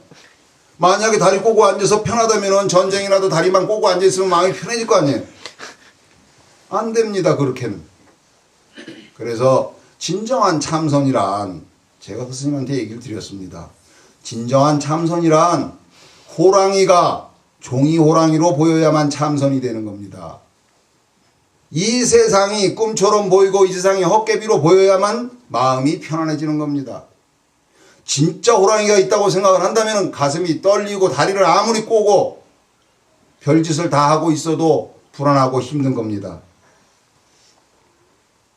A: 만약에 다리 꼬고 앉아서 편하다면 전쟁이라도 다리만 꼬고 앉아있으면 마음이 편해질 거 아니에요. 안 됩니다. 그렇게는. 그래서 진정한 참선이란 제가 그 스님한테 얘기를 드렸습니다. 진정한 참선이란 호랑이가 종이 호랑이로 보여야만 참선이 되는 겁니다. 이 세상이 꿈처럼 보이고 이 세상이 헛개비로 보여야만 마음이 편안해지는 겁니다. 진짜 호랑이가 있다고 생각을 한다면 가슴이 떨리고 다리를 아무리 꼬고 별짓을 다 하고 있어도 불안하고 힘든 겁니다.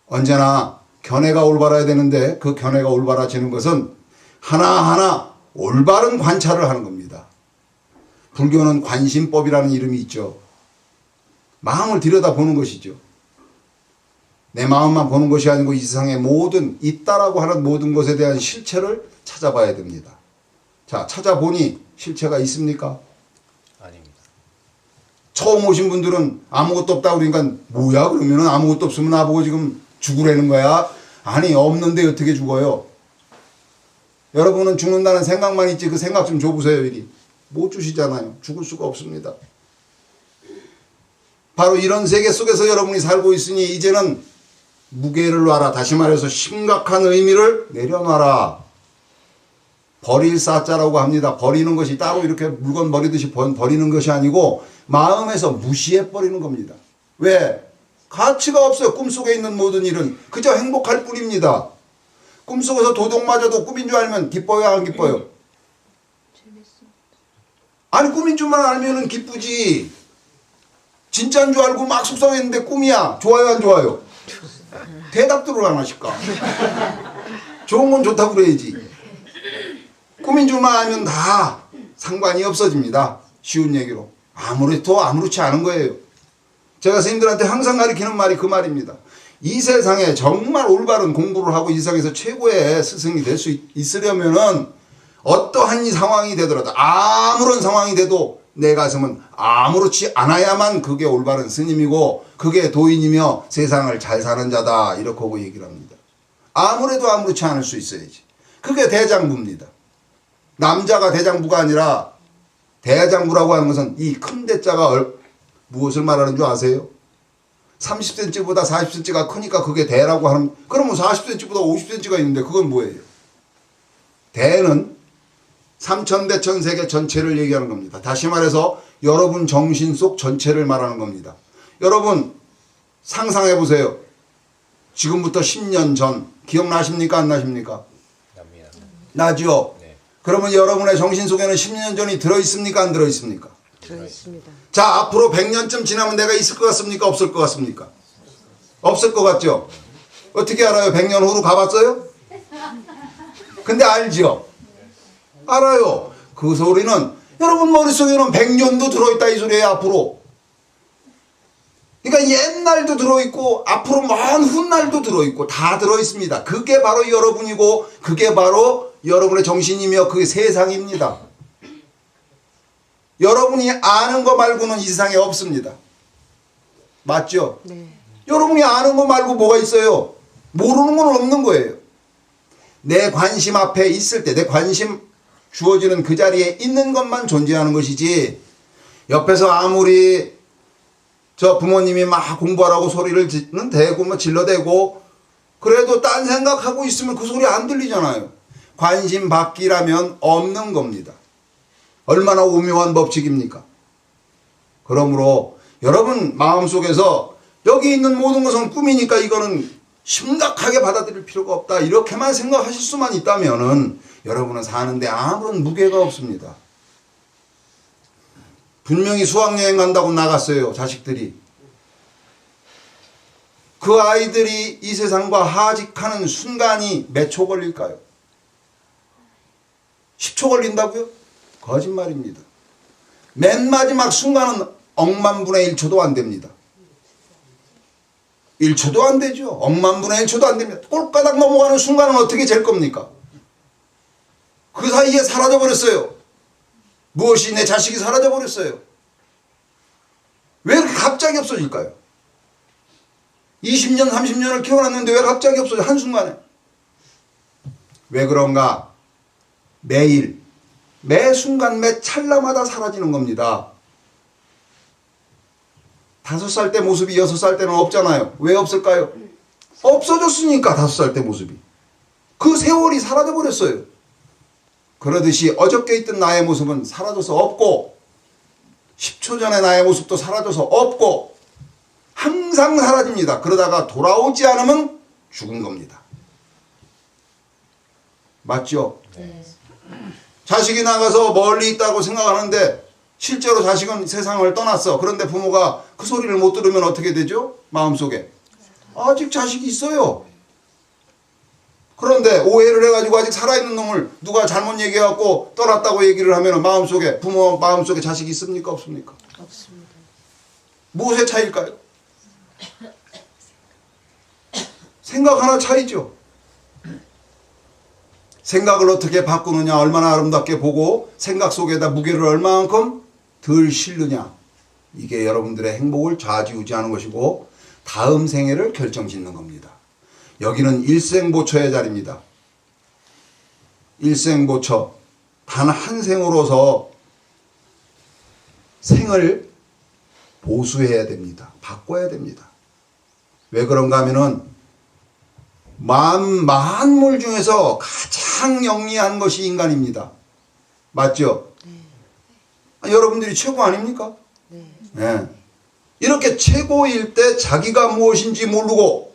A: 언제나 견해가 올바라야 되는데 그 견해가 올바라지는 것은 하나하나 올바른 관찰을 하는 겁니다. 불교는 관심법이라는 이름이 있죠. 마음을 들여다보는 것이죠. 내 마음만 보는 것이 아니고 이 세상의 모든 있다라고 하는 모든 것에 대한 실체를 찾아봐야 됩니다. 자, 찾아보니 실체가 있습니까?
B: 아닙니다.
A: 처음 오신 분들은 아무것도 없다 그러니까 뭐야 그러면은 아무것도 없으면 나보고 지금 죽으라는 거야? 아니 없는데 어떻게 죽어요? 여러분은 죽는다는 생각만 있지 그 생각 좀 줘보세요. 이리 못 주시잖아요. 죽을 수가 없습니다. 바로 이런 세계 속에서 여러분이 살고 있으니 이제는 무게를 놔라. 다시 말해서 심각한 의미를 내려놔라. 버릴 사자라고 합니다. 버리는 것이 따로 이렇게 물건 버리듯이 버리는 것이 아니고 마음에서 무시해 버리는 겁니다. 왜? 가치가 없어요. 꿈속에 있는 모든 일은 그저 행복할 뿐입니다. 꿈속에서 도둑맞아도 꿈인 줄 알면 기뻐요, 안 기뻐요? 아니 꿈인 줄만 알면은 기쁘지. 진짜인 줄 알고 막 속상했는데 꿈이야. 좋아요, 안 좋아요? 대답들을 안 하실까? 좋은 건 좋다고 그래야지. 꿈인 줄만 알면 다 상관이 없어집니다. 쉬운 얘기로. 아무렇지 않은 거예요. 제가 선생님들한테 항상 가르치는 말이 그 말입니다. 이 세상에 정말 올바른 공부를 하고 이 세상에서 최고의 스승이 될 수 있으려면은 어떠한 이 상황이 되더라도 아무런 상황이 돼도 내 가슴은 아무렇지 않아야만 그게 올바른 스님이고 그게 도인이며 세상을 잘 사는 자다 이렇게 하고 얘기를 합니다. 아무래도 아무렇지 않을 수 있어야지. 그게 대장부입니다. 남자가 대장부가 아니라 대장부라고 하는 것은 이 큰 대자가 무엇을 말하는 줄 아세요? 30cm보다 40cm가 크니까 그게 대라고 하는, 그러면 40cm보다 50cm가 있는데 그건 뭐예요? 대는 삼천대천 세계 전체를 얘기하는 겁니다. 다시 말해서 여러분 정신 속 전체를 말하는 겁니다. 여러분 상상해 보세요. 지금부터 10년 전 기억나십니까? 안 나십니까?
B: 납니다.
A: 나죠?
B: 네.
A: 그러면 여러분의 정신 속에는 10년 전이 들어있습니까? 안 들어있습니까?
C: 들어있습니다.
A: 자, 앞으로 100년쯤 지나면 내가 있을 것 같습니까? 없을 것 같습니까? 없을 것 같죠? 어떻게 알아요? 100년 후로 가봤어요? 근데 알죠? 알아요. 그 소리는 여러분 머릿속에는 100년도 들어있다 이 소리예요. 앞으로. 그러니까 옛날도 들어있고 앞으로 먼 훗날도 들어있고 다 들어있습니다. 그게 바로 여러분이고 그게 바로 여러분의 정신이며 그 세상입니다. 여러분이 아는 거 말고는 이 세상에 없습니다. 맞죠?
C: 네.
A: 여러분이 아는 거 말고 뭐가 있어요? 모르는 건 없는 거예요. 내 관심 앞에 있을 때 내 관심 주어지는 그 자리에 있는 것만 존재하는 것이지 옆에서 아무리 저 부모님이 막 공부하라고 소리를 대고 뭐 질러대고 그래도 딴 생각하고 있으면 그 소리 안 들리잖아요. 관심 받기라면 없는 겁니다. 얼마나 오묘한 법칙입니까? 그러므로 여러분 마음속에서 여기 있는 모든 것은 꿈이니까 이거는 심각하게 받아들일 필요가 없다. 이렇게만 생각하실 수만 있다면은 여러분은 사는데 아무런 무게가 없습니다. 분명히 수학여행 간다고 나갔어요. 자식들이. 그 아이들이 이 세상과 하직하는 순간이 몇 초 걸릴까요? 10초 걸린다고요? 거짓말입니다. 맨 마지막 순간은 억만분의 1초도 안 됩니다. 1초도 안 되죠. 억만분의 1초도 안 됩니다. 꼴가닥 넘어가는 순간은 어떻게 될 겁니까? 그 사이에 사라져버렸어요. 무엇이 내 자식이 사라져버렸어요. 왜 이렇게 갑자기 없어질까요? 20년 30년을 키워놨는데 왜 갑자기 없어져? 한순간에. 왜 그런가? 매일 매 순간 매 찰나마다 사라지는 겁니다. 5살 때 모습이 6살 때는 없잖아요. 왜 없을까요? 없어졌으니까 5살 때 모습이. 그 세월이 사라져버렸어요. 그러듯이 어저께 있던 나의 모습은 사라져서 없고 10초 전의 나의 모습도 사라져서 없고 항상 사라집니다. 그러다가 돌아오지 않으면 죽은 겁니다. 맞죠?
B: 네.
A: 자식이 나가서 멀리 있다고 생각하는데 실제로 자식은 세상을 떠났어. 그런데 부모가 그 소리를 못 들으면 어떻게 되죠? 마음속에. 아직 자식이 있어요. 그런데 오해를 해가지고 아직 살아있는 놈을 누가 잘못 얘기해갖고 떠났다고 얘기를 하면 마음속에, 부모 마음속에 자식이 있습니까? 없습니까?
C: 없습니다.
A: 무엇의 차이일까요? 생각 하나 차이죠. 생각을 어떻게 바꾸느냐, 얼마나 아름답게 보고 생각 속에다 무게를 얼마만큼 덜 실느냐. 이게 여러분들의 행복을 좌지우지하는 것이고 다음 생애를 결정짓는 겁니다. 여기는 일생보처의 자리입니다. 일생보처. 단 한 생으로서 생을 보수해야 됩니다. 바꿔야 됩니다. 왜 그런가 하면은 만물 중에서 가장 영리한 것이 인간입니다. 맞죠? 여러분들이 최고 아닙니까? 네. 이렇게 최고일 때 자기가 무엇인지 모르고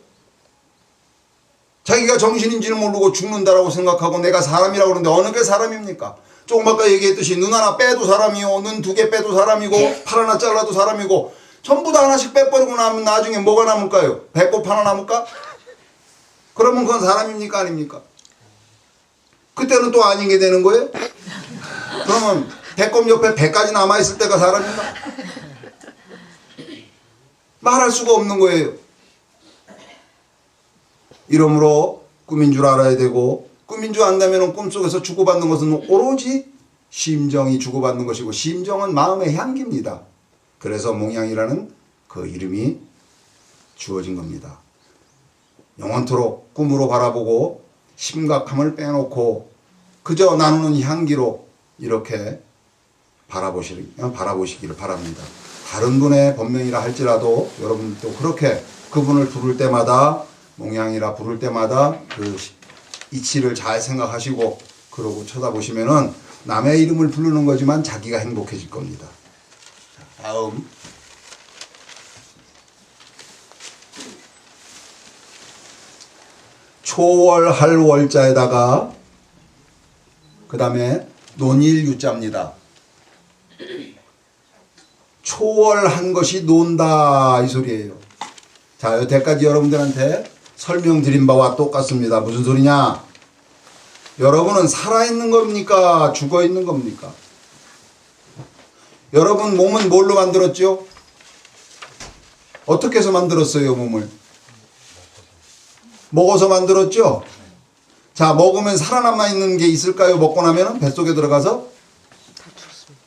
A: 자기가 정신인지는 모르고 죽는다라고 생각하고 내가 사람이라고 그러는데 어느 게 사람입니까? 조금 아까 얘기했듯이 눈 하나 빼도 사람이요, 눈 두 개 빼도 사람이고, 팔 하나 잘라도 사람이고, 전부 다 하나씩 빼버리고 나면 나중에 뭐가 남을까요? 배꼽 하나 남을까? 그러면 그건 사람입니까? 아닙니까? 그때는 또 아닌 게 되는 거예요? 그러면 배꼽 옆에 배까지 남아있을 때가 사람인가? 말할 수가 없는 거예요. 이러므로 꿈인 줄 알아야 되고, 꿈인 줄 안다면 꿈속에서 주고받는 것은 오로지 심정이 주고받는 것이고 심정은 마음의 향기입니다. 그래서 몽양이라는 그 이름이 주어진 겁니다. 영원토록 꿈으로 바라보고 심각함을 빼놓고 그저 나누는 향기로 이렇게 바라보시기를 바랍니다. 다른 분의 본명이라 할지라도 여러분도 그렇게 그분을 부를 때마다 몽양이라 부를 때마다 그 이치를 잘 생각하시고 그러고 쳐다보시면은 남의 이름을 부르는 거지만 자기가 행복해질 겁니다. 다음 초월할 월자에다가 그 다음에 논일 유자입니다. 초월한 것이 논다 이 소리예요. 자, 여태까지 여러분들한테 설명드린 바와 똑같습니다. 무슨 소리냐? 여러분은 살아있는 겁니까? 죽어있는 겁니까? 여러분 몸은 뭘로 만들었죠? 어떻게 해서 만들었어요, 몸을? 먹어서 만들었죠? 자, 먹으면 살아남아 있는 게 있을까요? 먹고 나면 뱃속에 들어가서?
C: 다 죽습니다.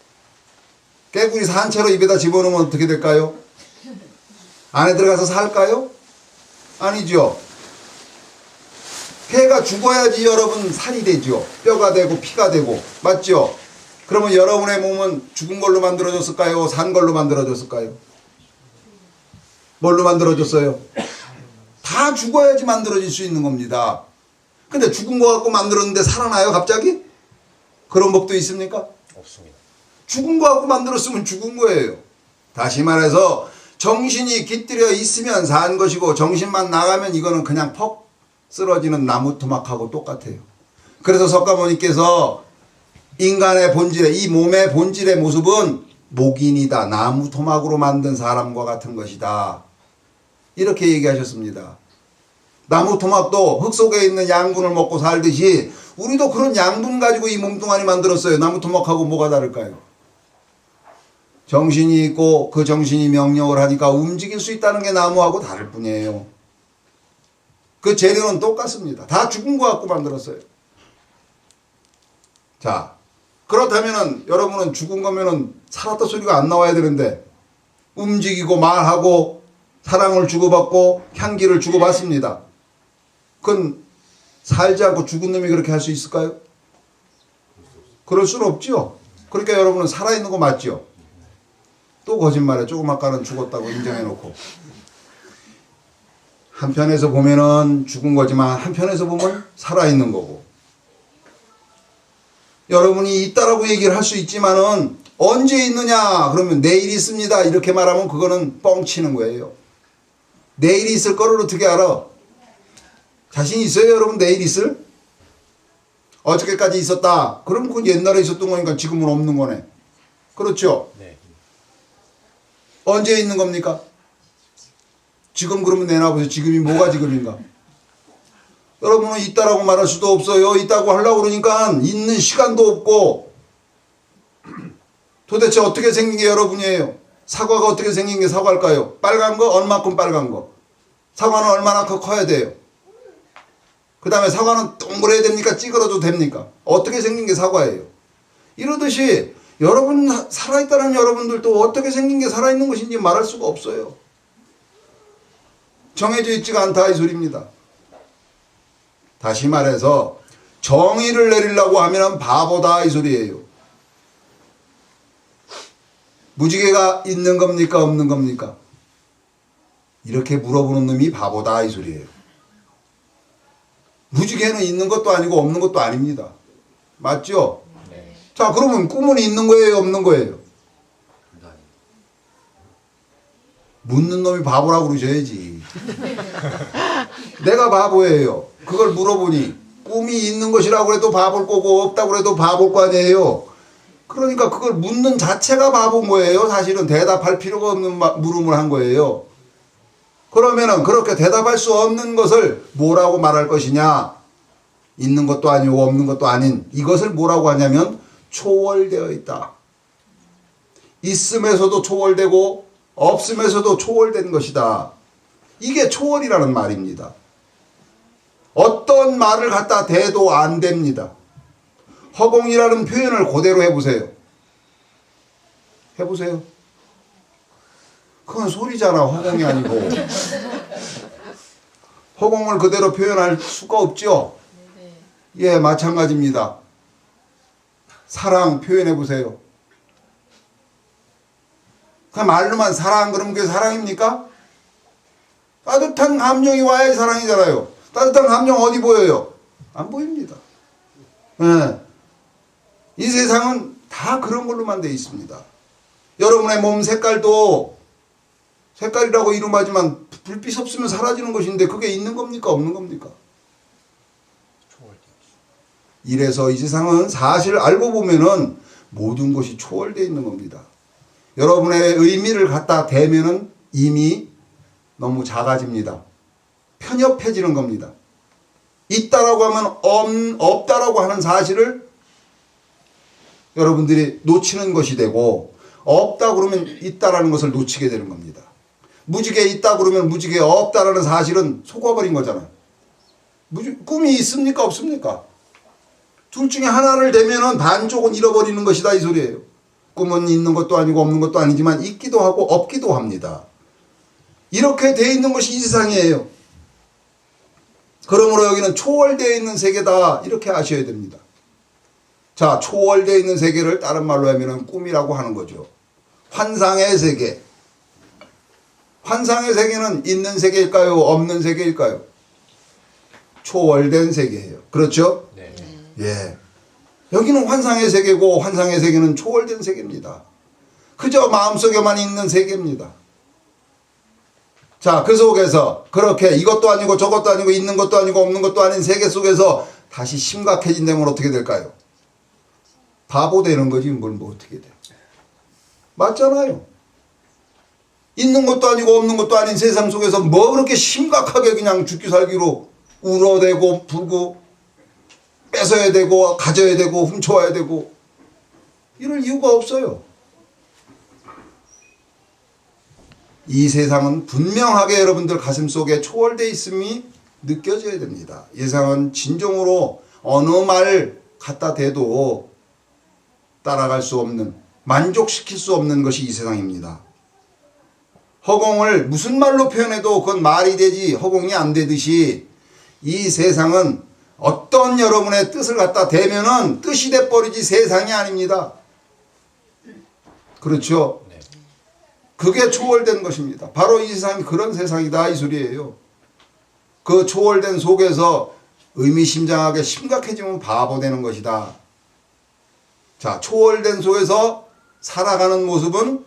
A: 깨구리 산채로 입에다 집어넣으면 어떻게 될까요? 안에 들어가서 살까요? 아니죠. 개가 죽어야지 여러분 살이 되죠. 뼈가 되고 피가 되고. 맞죠? 그러면 여러분의 몸은 죽은 걸로 만들어졌을까요? 산 걸로 만들어졌을까요? 뭘로 만들어졌어요? 다 죽어야지 만들어질 수 있는 겁니다. 근데 죽은 거 갖고 만들었는데 살아나요 갑자기? 그런 법도 있습니까?
B: 없습니다.
A: 죽은 거 갖고 만들었으면 죽은 거예요. 다시 말해서 정신이 깃들여 있으면 산 것이고 정신만 나가면 이거는 그냥 퍽 쓰러지는 나무 토막하고 똑같아요. 그래서 석가모니께서 인간의 본질의 이 몸의 본질의 모습은 목인이다. 나무 토막으로 만든 사람과 같은 것이다. 이렇게 얘기하셨습니다. 나무 토막도 흙 속에 있는 양분을 먹고 살듯이 우리도 그런 양분 가지고 이 몸뚱아리 만들었어요. 나무 토막하고 뭐가 다를까요? 정신이 있고 그 정신이 명령을 하니까 움직일 수 있다는 게 나무하고 다를 뿐이에요. 그 재료는 똑같습니다. 다 죽은 거 갖고 만들었어요. 자, 그렇다면은 여러분은 죽은 거면은 살았다 소리가 안 나와야 되는데 움직이고 말하고 사랑을 주고받고 향기를 주고받습니다. 그건 살지 않고 죽은 놈이 그렇게 할 수 있을까요? 그럴 수는 없죠. 그러니까 여러분은 살아있는 거 맞죠? 또 거짓말해. 조금 아까는 죽었다고 인정해놓고. 한편에서 보면은 죽은 거지만 한편에서 보면 살아있는 거고. 여러분이 있다라고 얘기를 할 수 있지만은 언제 있느냐 그러면 내일 있습니다 이렇게 말하면 그거는 뻥치는 거예요. 내일이 있을 거를 어떻게 알아? 자신 있어요 여러분? 내일 있을? 어저께까지 있었다 그럼 그건 옛날에 있었던 거니까 지금은 없는 거네. 그렇죠?
B: 네.
A: 언제 있는 겁니까? 지금 그러면 내놔보세요. 지금이 뭐가 지금인가? 여러분은 있다라고 말할 수도 없어요. 있다고 하려고 그러니까 있는 시간도 없고. 도대체 어떻게 생긴 게 여러분이에요? 사과가 어떻게 생긴 게 사과일까요? 빨간 거 얼마큼 빨간 거? 사과는 얼마나 커야 돼요? 그 다음에 사과는 동그래야 됩니까? 찌그러도 됩니까? 어떻게 생긴 게 사과예요? 이러듯이 여러분 살아있다는 여러분들도 어떻게 생긴 게 살아있는 것인지 말할 수가 없어요. 정해져 있지가 않다 이 소리입니다. 다시 말해서 정의를 내리려고 하면 바보다 이 소리예요. 무지개가 있는 겁니까 없는 겁니까? 이렇게 물어보는 놈이 바보다 이 소리예요. 무지개는 있는 것도 아니고 없는 것도 아닙니다. 맞죠?
B: 네.
A: 자, 그러면 꿈은 있는 거예요 없는 거예요? 묻는 놈이 바보라고 그러셔야지. 내가 바보예요. 그걸 물어보니 꿈이 있는 것이라고 해도 바볼 거고 없다고 해도 바볼 거 아니에요. 그러니까 그걸 묻는 자체가 바본 거예요. 사실은 대답할 필요가 없는 물음을 한 거예요. 그러면은 그렇게 대답할 수 없는 것을 뭐라고 말할 것이냐? 있는 것도 아니고 없는 것도 아닌 이것을 뭐라고 하냐면 초월되어 있다. 있음에서도 초월되고 없음에서도 초월된 것이다. 이게 초월이라는 말입니다. 어떤 말을 갖다 대도 안 됩니다. 허공이라는 표현을 그대로 해보세요. 해보세요. 그건 소리잖아. 허공이 아니고. 허공을 그대로 표현할 수가 없죠. 예, 마찬가지입니다. 사랑 표현해보세요. 그냥 말로만 사랑 그러면 그게 사랑입니까? 따뜻한 감정이 와야 사랑이잖아요. 따뜻한 감정 어디 보여요? 안 보입니다. 예. 이 세상은 다 그런 걸로만 돼 있습니다. 여러분의 몸 색깔도 색깔이라고 이름하지만 불빛 없으면 사라지는 것인데 그게 있는 겁니까 없는 겁니까? 이래서 이 세상은 사실 알고 보면은 모든 것이 초월되어 있는 겁니다. 여러분의 의미를 갖다 대면은 이미 너무 작아집니다. 편협해지는 겁니다. 있다라고 하면 없다라고 하는 사실을 여러분들이 놓치는 것이 되고 없다 그러면 있다라는 것을 놓치게 되는 겁니다. 무지개 있다 그러면 무지개 없다라는 사실은 속아버린 거잖아요. 꿈이 있습니까 없습니까? 둘 중에 하나를 대면은 반쪽은 잃어버리는 것이다 이 소리예요. 꿈은 있는 것도 아니고 없는 것도 아니지만 있기도 하고 없기도 합니다. 이렇게 돼 있는 것이 이 세상이에요. 그러므로 여기는 초월되어 있는 세계다 이렇게 아셔야 됩니다. 자, 초월되어 있는 세계를 다른 말로 하면 꿈이라고 하는 거죠. 환상의 세계. 환상의 세계는 있는 세계일까요? 없는 세계일까요? 초월된 세계예요. 그렇죠?
B: 네.
A: 예. 여기는 환상의 세계고 환상의 세계는 초월된 세계입니다. 그저 마음속에만 있는 세계입니다. 자, 그 속에서 그렇게 이것도 아니고 저것도 아니고 있는 것도 아니고 없는 것도 아닌 세계 속에서 다시 심각해진다면 어떻게 될까요? 바보 되는 거지 뭘 뭐 어떻게 돼요? 맞잖아요. 있는 것도 아니고 없는 것도 아닌 세상 속에서 뭐 그렇게 심각하게 그냥 죽기 살기로 울어대고 부고 뺏어야 되고 가져야 되고 훔쳐와야 되고 이럴 이유가 없어요. 이 세상은 분명하게 여러분들 가슴속에 초월되어 있음이 느껴져야 됩니다. 이 세상은 진정으로 어느 말 갖다 대도 따라갈 수 없는 만족시킬 수 없는 것이 이 세상입니다. 허공을 무슨 말로 표현해도 그건 말이 되지 허공이 안 되듯이 이 세상은 어떤 여러분의 뜻을 갖다 대면은 뜻이 돼버리지 세상이 아닙니다. 그렇죠?
B: 네.
A: 그게 초월된 것입니다. 바로 이 세상이 그런 세상이다 이 소리예요. 그 초월된 속에서 의미심장하게 심각해지면 바보 되는 것이다. 자, 초월된 속에서 살아가는 모습은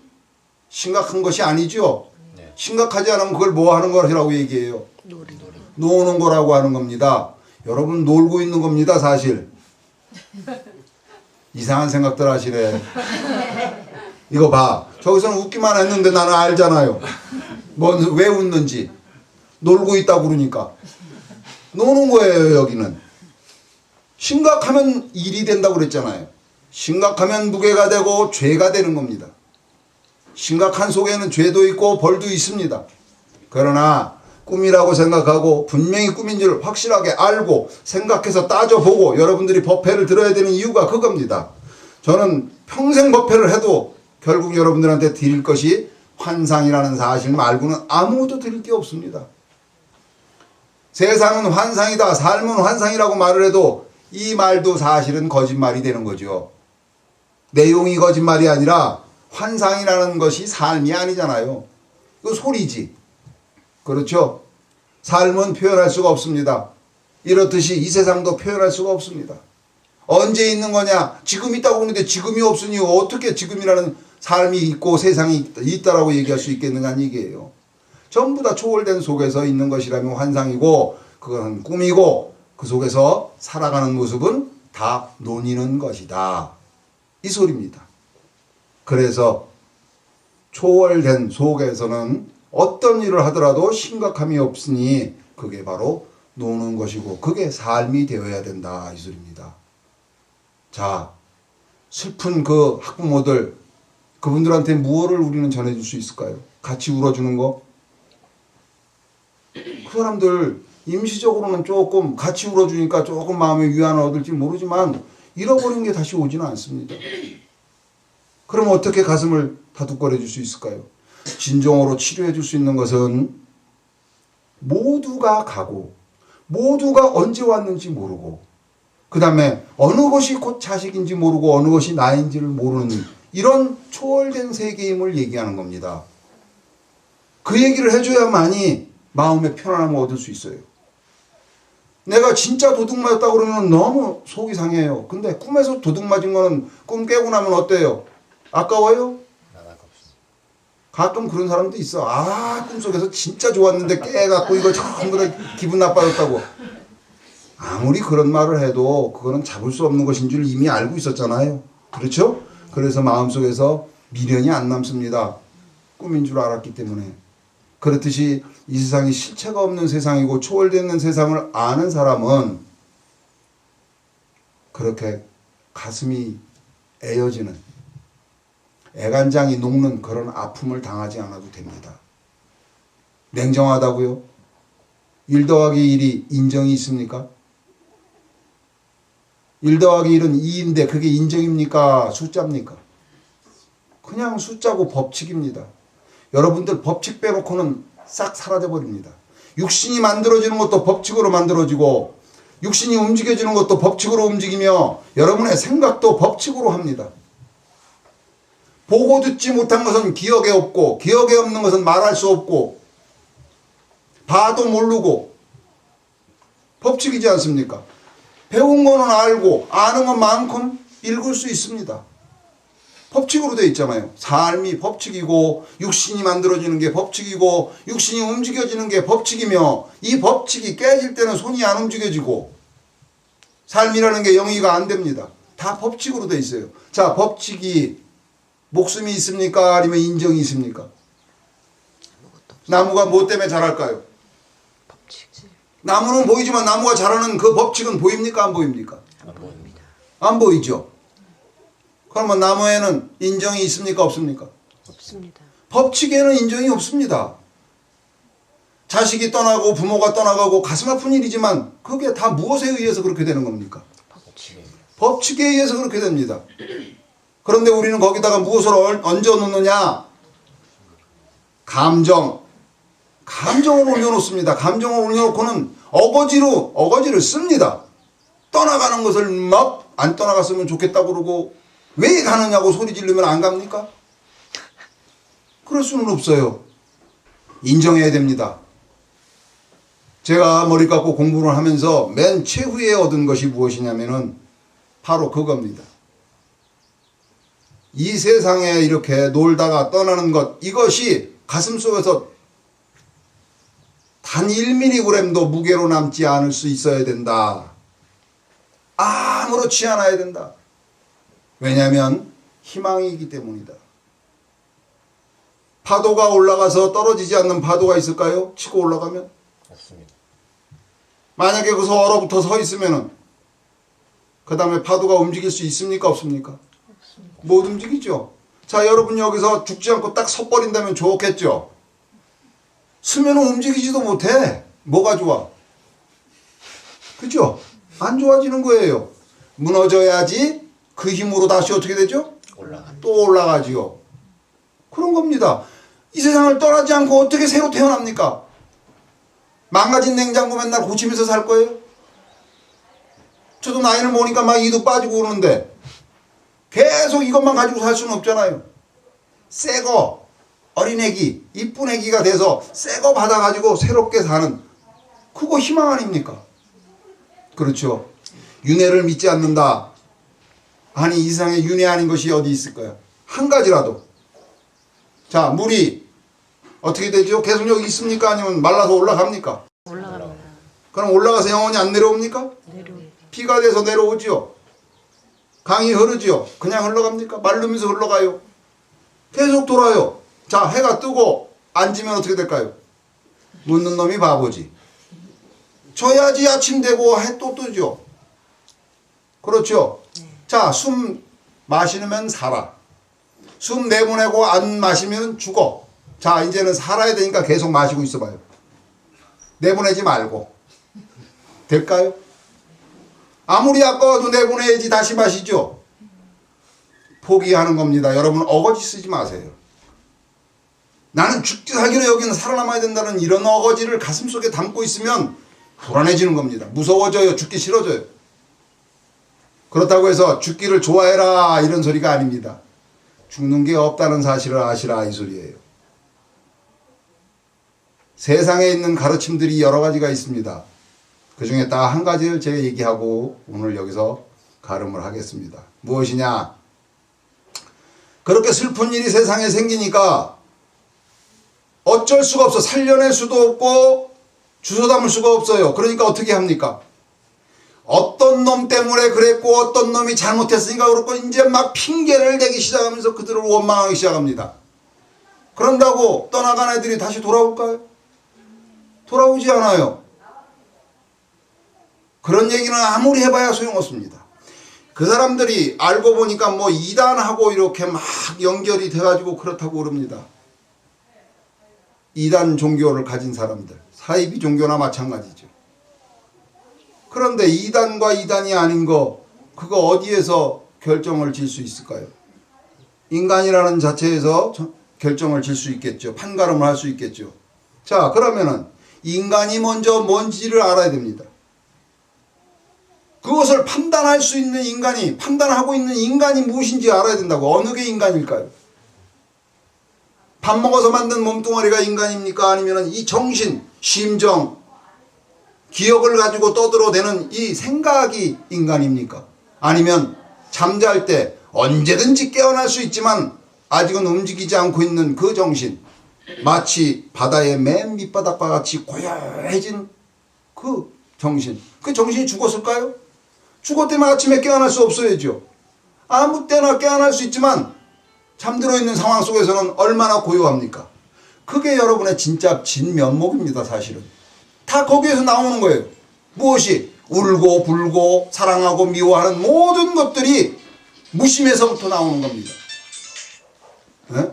A: 심각한 것이 아니죠.
B: 네.
A: 심각하지 않으면 그걸 뭐 하는 거라고 얘기해요? 노는 거라고 하는 겁니다. 여러분 놀고 있는 겁니다 사실. 이상한 생각들 하시네. 이거 봐. 저기서는 웃기만 했는데 나는 알잖아요. 왜 웃는지. 놀고 있다고 그러니까. 노는 거예요 여기는. 심각하면 일이 된다고 그랬잖아요. 심각하면 무게가 되고 죄가 되는 겁니다. 심각한 속에는 죄도 있고 벌도 있습니다. 그러나 꿈이라고 생각하고 분명히 꿈인 줄 확실하게 알고 생각해서 따져보고 여러분들이 법회를 들어야 되는 이유가 그겁니다. 저는 평생 법회를 해도 결국 여러분들한테 드릴 것이 환상이라는 사실 말고는 아무것도 드릴 게 없습니다. 세상은 환상이다, 삶은 환상이라고 말을 해도 이 말도 사실은 거짓말이 되는 거죠. 내용이 거짓말이 아니라 환상이라는 것이 삶이 아니잖아요. 이거 소리지. 그렇죠? 삶은 표현할 수가 없습니다. 이렇듯이 이 세상도 표현할 수가 없습니다. 언제 있는 거냐? 지금 있다고 그러는데 지금이 없으니 어떻게 지금이라는 삶이 있고 세상이 있다라고 얘기할 수 있겠는가 얘기예요. 전부 다 초월된 속에서 있는 것이라면 환상이고 그건 꿈이고 그 속에서 살아가는 모습은 다 논의는 것이다. 이 소리입니다. 그래서 초월된 속에서는 어떤 일을 하더라도 심각함이 없으니 그게 바로 노는 것이고 그게 삶이 되어야 된다. 이 소리입니다. 자, 슬픈 그 학부모들 그분들한테 무엇을 우리는 전해줄 수 있을까요? 같이 울어주는 거? 그 사람들 임시적으로는 조금 같이 울어주니까 조금 마음의 위안을 얻을지 모르지만 잃어버린 게 다시 오지는 않습니다. 그럼 어떻게 가슴을 다독거려 줄 수 있을까요? 진정으로 치료해 줄 수 있는 것은 모두가 가고 모두가 언제 왔는지 모르고 그 다음에 어느 것이 곧 자식인지 모르고 어느 것이 나인지를 모르는 이런 초월된 세계임을 얘기하는 겁니다. 그 얘기를 해줘야만이 마음의 편안함을 얻을 수 있어요. 내가 진짜 도둑 맞았다 그러면 너무 속이 상해요. 근데 꿈에서 도둑 맞은 거는 꿈 깨고 나면 어때요? 아까워요? 가끔 그런 사람도 있어. 아, 꿈속에서 진짜 좋았는데 깨갖고 이거 전부 다 기분 나빠졌다고. 아무리 그런 말을 해도 그거는 잡을 수 없는 것인 줄 이미 알고 있었잖아요. 그렇죠? 그래서 마음속에서 미련이 안 남습니다. 꿈인 줄 알았기 때문에. 그렇듯이 이 세상이 실체가 없는 세상이고 초월되는 세상을 아는 사람은 그렇게 가슴이 애어지는 애간장이 녹는 그런 아픔을 당하지 않아도 됩니다. 냉정하다고요? 1 더하기 1이 인정이 있습니까? 1 더하기 1은 2인데 그게 인정입니까? 숫자입니까? 그냥 숫자고 법칙입니다. 여러분들 법칙 빼놓고는 싹 사라져버립니다. 육신이 만들어지는 것도 법칙으로 만들어지고 육신이 움직여지는 것도 법칙으로 움직이며 여러분의 생각도 법칙으로 합니다. 보고 듣지 못한 것은 기억에 없고 기억에 없는 것은 말할 수 없고 봐도 모르고 법칙이지 않습니까? 배운 거는 알고 아는 것만큼 읽을 수 있습니다. 법칙으로 되어 있잖아요. 삶이 법칙이고 육신이 만들어지는 게 법칙이고 육신이 움직여지는 게 법칙이며 이 법칙이 깨질 때는 손이 안 움직여지고 삶이라는 게 영위가 안 됩니다. 다 법칙으로 되어 있어요. 자, 법칙이 목숨이 있습니까? 아니면 인정이 있습니까? 나무가 뭐 때문에 자랄까요?
C: 법칙.
A: 나무는 보이지만 나무가 자라는 그 법칙은 보입니까? 안 보입니까?
C: 안 보입니다.
A: 안 보이죠? 그러면 나무에는 인정이 있습니까? 없습니까?
C: 없습니다.
A: 법칙에는 인정이 없습니다. 자식이 떠나고 부모가 떠나가고 가슴 아픈 일이지만 그게 다 무엇에 의해서 그렇게 되는 겁니까? 법칙에 의해서 그렇게 됩니다. 그런데 우리는 거기다가 무엇을 얹어 놓느냐? 감정을 올려놓습니다. 감정을 올려놓고는 어거지를 씁니다. 떠나가는 것을 막 안 떠나갔으면 좋겠다고 그러고 왜 가느냐고 소리 지르면 안 갑니까? 그럴 수는 없어요. 인정해야 됩니다. 제가 머리 깎고 공부를 하면서 맨 최후에 얻은 것이 무엇이냐면은 바로 그겁니다. 이 세상에 이렇게 놀다가 떠나는 것, 이것이 가슴속에서 단 1mg도 무게로 남지 않을 수 있어야 된다. 아무렇지 않아야 된다. 왜냐하면 희망이기 때문이다. 파도가 올라가서 떨어지지 않는 파도가 있을까요? 치고 올라가면?
B: 없습니다.
A: 만약에 거기서 얼어붙어 서 있으면은 그 다음에 파도가 움직일 수 있습니까? 없습니까? 못 움직이죠. 자, 여러분 여기서 죽지 않고 딱 서버린다면 좋겠죠. 쓰면 움직이지도 못해. 뭐가 좋아? 그죠? 안 좋아지는 거예요. 무너져야지 그 힘으로 다시 어떻게 되죠? 또 올라가지요. 그런 겁니다. 이 세상을 떠나지 않고 어떻게 새로 태어납니까? 망가진 냉장고 맨날 고치면서 살 거예요? 저도 나이를 먹으니까 막 이도 빠지고 그러는데 계속 이것만 가지고 살 수는 없잖아요. 새 거, 어린 애기, 이쁜 애기가 돼서 새 거 받아가지고 새롭게 사는 그거 희망 아닙니까? 그렇죠. 윤회를 믿지 않는다. 아니 이 세상에 윤회 아닌 것이 어디 있을까요? 한 가지라도. 자, 물이 어떻게 되죠? 계속 여기 있습니까? 아니면 말라서 올라갑니까?
C: 올라갑니다.
A: 그럼 올라가서 영원히 안 내려옵니까?
C: 내려옵니다.
A: 피가 돼서 내려오지요. 강이 흐르지요. 그냥 흘러갑니까? 마르면서 흘러가요. 계속 돌아요. 자, 해가 뜨고 앉으면 어떻게 될까요? 묻는 놈이 바보지. 져야지 아침 되고 해 또 뜨죠. 그렇죠. 자, 숨 마시면 살아. 숨 내보내고 안 마시면 죽어. 자, 이제는 살아야 되니까 계속 마시고 있어봐요. 내보내지 말고. 될까요? 아무리 아까워도 내보내야지 다시 마시죠. 포기하는 겁니다. 여러분 어거지 쓰지 마세요. 나는 죽기 살기로 여기는 살아남아야 된다는 이런 어거지를 가슴속에 담고 있으면 불안해지는 겁니다. 무서워져요. 죽기 싫어져요. 그렇다고 해서 죽기를 좋아해라 이런 소리가 아닙니다. 죽는 게 없다는 사실을 아시라 이 소리예요. 세상에 있는 가르침들이 여러 가지가 있습니다. 그 중에 딱 한 가지를 제가 얘기하고 오늘 여기서 가름을 하겠습니다. 무엇이냐? 그렇게 슬픈 일이 세상에 생기니까 어쩔 수가 없어. 살려낼 수도 없고 주워 담을 수가 없어요. 그러니까 어떻게 합니까? 어떤 놈 때문에 그랬고 어떤 놈이 잘못했으니까 그렇고 이제 막 핑계를 대기 시작하면서 그들을 원망하기 시작합니다. 그런다고 떠나간 애들이 다시 돌아올까요? 돌아오지 않아요. 그런 얘기는 아무리 해봐야 소용없습니다. 그 사람들이 알고 보니까 뭐 이단하고 이렇게 막 연결이 돼가지고 그렇다고 그럽니다. 이단 종교를 가진 사람들, 사이비 종교나 마찬가지죠. 그런데 이단과 이단이 아닌 거 그거 어디에서 결정을 질 수 있을까요? 인간이라는 자체에서 결정을 질 수 있겠죠. 판가름을 할 수 있겠죠. 자, 그러면은 인간이 먼저 뭔지를 알아야 됩니다. 그것을 판단할 수 있는 인간이, 판단하고 있는 인간이 무엇인지 알아야 된다고. 어느 게 인간일까요? 밥 먹어서 만든 몸뚱아리가 인간입니까? 아니면 이 정신, 심정, 기억을 가지고 떠들어대는 이 생각이 인간입니까? 아니면 잠잘 때 언제든지 깨어날 수 있지만 아직은 움직이지 않고 있는 그 정신, 마치 바다의 맨 밑바닥과 같이 고요해진 그 정신, 그 정신이 죽었을까요? 죽었다면 아침에 깨어날 수 없어야죠. 아무 때나 깨어날 수 있지만 잠들어 있는 상황 속에서는 얼마나 고요합니까? 그게 여러분의 진짜 진면목입니다. 사실은 다 거기에서 나오는 거예요. 무엇이? 울고 불고 사랑하고 미워하는 모든 것들이 무심에서부터 나오는 겁니다. 네?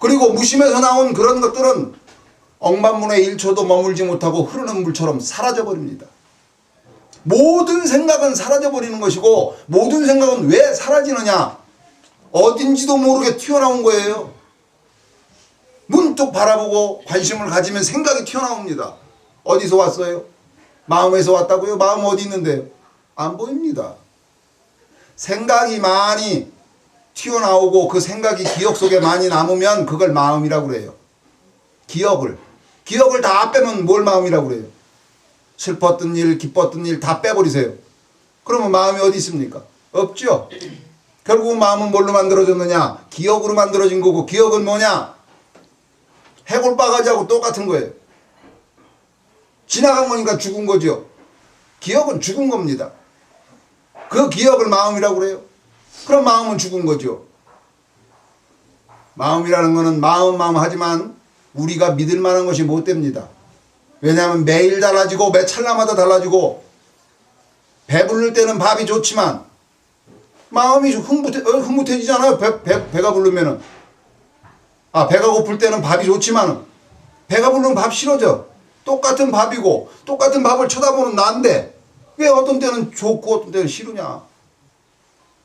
A: 그리고 무심에서 나온 그런 것들은 억만문의 1초도 머물지 못하고 흐르는 물처럼 사라져버립니다. 모든 생각은 사라져버리는 것이고, 모든 생각은 왜 사라지느냐? 어딘지도 모르게 튀어나온 거예요. 문득 바라보고 관심을 가지면 생각이 튀어나옵니다. 어디서 왔어요? 마음에서 왔다고요? 마음 어디 있는데요? 안 보입니다. 생각이 많이 튀어나오고 그 생각이 기억 속에 많이 남으면 그걸 마음이라고 그래요. 기억을 다 빼면 뭘 마음이라고 그래요? 슬펐던 일, 기뻤던 일 다 빼버리세요. 그러면 마음이 어디 있습니까? 없죠. 결국 마음은 뭘로 만들어졌느냐? 기억으로 만들어진 거고, 기억은 뭐냐? 해골바가지하고 똑같은 거예요. 지나간 거니까 죽은 거죠. 기억은 죽은 겁니다. 그 기억을 마음이라고 그래요. 그럼 마음은 죽은 거죠. 마음이라는 거는 마음 하지만 우리가 믿을 만한 것이 못 됩니다. 왜냐하면 매일 달라지고 매 찰나마다 달라지고, 배부를 때는 밥이 좋지만 마음이 흐뭇해지잖아요. 배가 부르면은. 배가 고플 때는 밥이 좋지만 배가 부르면 밥 싫어져. 똑같은 밥이고 똑같은 밥을 쳐다보는 나인데 왜 어떤 때는 좋고 어떤 때는 싫으냐.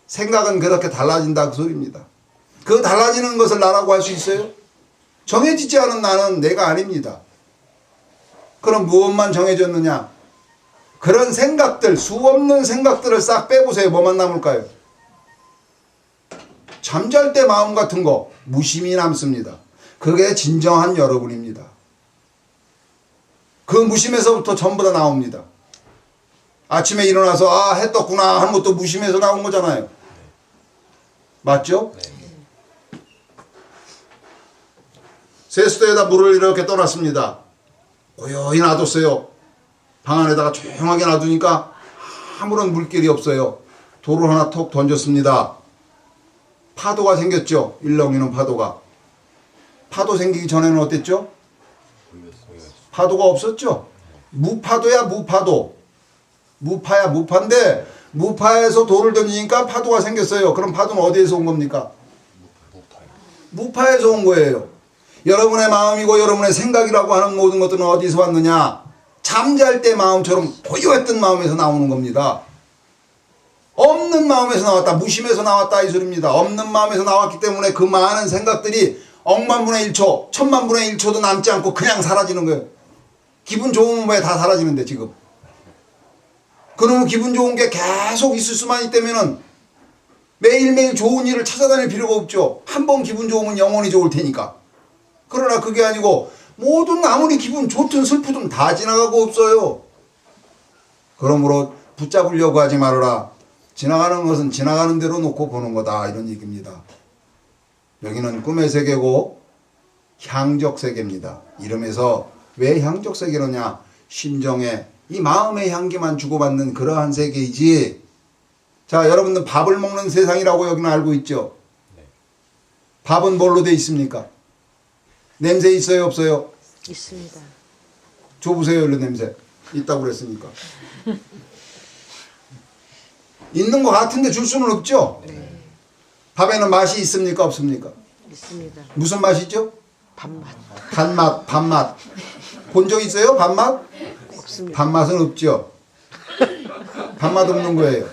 A: 생각은 그렇게 달라진다 그 소리입니다. 그 달라지는 것을 나라고 할 수 있어요? 정해지지 않은 나는 내가 아닙니다. 그럼 무엇만 정해졌느냐? 그런 생각들, 수없는 생각들을 싹 빼보세요. 뭐만 남을까요? 잠잘 때 마음 같은 거 무심히 남습니다. 그게 진정한 여러분입니다. 그 무심에서부터 전부 다 나옵니다. 아침에 일어나서 아, 해 떴구나 하는 것도 무심해서 나온 거잖아요. 맞죠?
B: 네.
A: 세수대에다 물을 이렇게 떠났습니다. 고요히 놔뒀어요. 방 안에다가 조용하게 놔두니까 아무런 물길이 없어요. 돌을 하나 톡 던졌습니다. 파도가 생겼죠. 일렁이는 파도가. 파도 생기기 전에는 어땠죠? 파도가 없었죠. 무파도야 무파도. 무파야 무파인데 무파에서 돌을 던지니까 파도가 생겼어요. 그럼 파도는 어디에서 온 겁니까? 무파에서 온 거예요. 여러분의 마음이고 여러분의 생각이라고 하는 모든 것들은 어디서 왔느냐? 잠잘 때 마음처럼 고요했던 마음에서 나오는 겁니다. 없는 마음에서 나왔다. 무심해서 나왔다 이 소리입니다. 없는 마음에서 나왔기 때문에 그 많은 생각들이 억만분의 1초, 천만분의 1초도 남지 않고 그냥 사라지는 거예요. 기분 좋은 거에 다 사라지는데 지금. 그러면 기분 좋은 게 계속 있을 수만 있다면은 매일매일 좋은 일을 찾아다닐 필요가 없죠. 한 번 기분 좋으면 영원히 좋을 테니까. 그러나 그게 아니고 모든 아무리 기분 좋든 슬프든 다 지나가고 없어요. 그러므로 붙잡으려고 하지 말아라. 지나가는 것은 지나가는 대로 놓고 보는 거다 이런 얘기입니다. 여기는 꿈의 세계고 향적 세계입니다. 이름에서 왜 향적 세계로냐? 심정의 이 마음의 향기만 주고받는 그러한 세계이지. 자, 여러분들 밥을 먹는 세상이라고 여기는 알고 있죠?
B: 네.
A: 밥은 뭘로 돼 있습니까? 냄새 있어요 없어요?
C: 있습니다.
A: 줘보세요 얼른 냄새. 있다고 그랬으니까. 있는 것 같은데 줄 수는 없죠?
C: 네.
A: 밥에는 맛이 있습니까 없습니까?
C: 있습니다.
A: 무슨 맛이죠?
C: 밥맛.
A: 단맛, 밥맛. 본 적 있어요? 밥맛?
C: 없습니다.
A: 밥맛은 없죠. 밥맛 없는 거예요.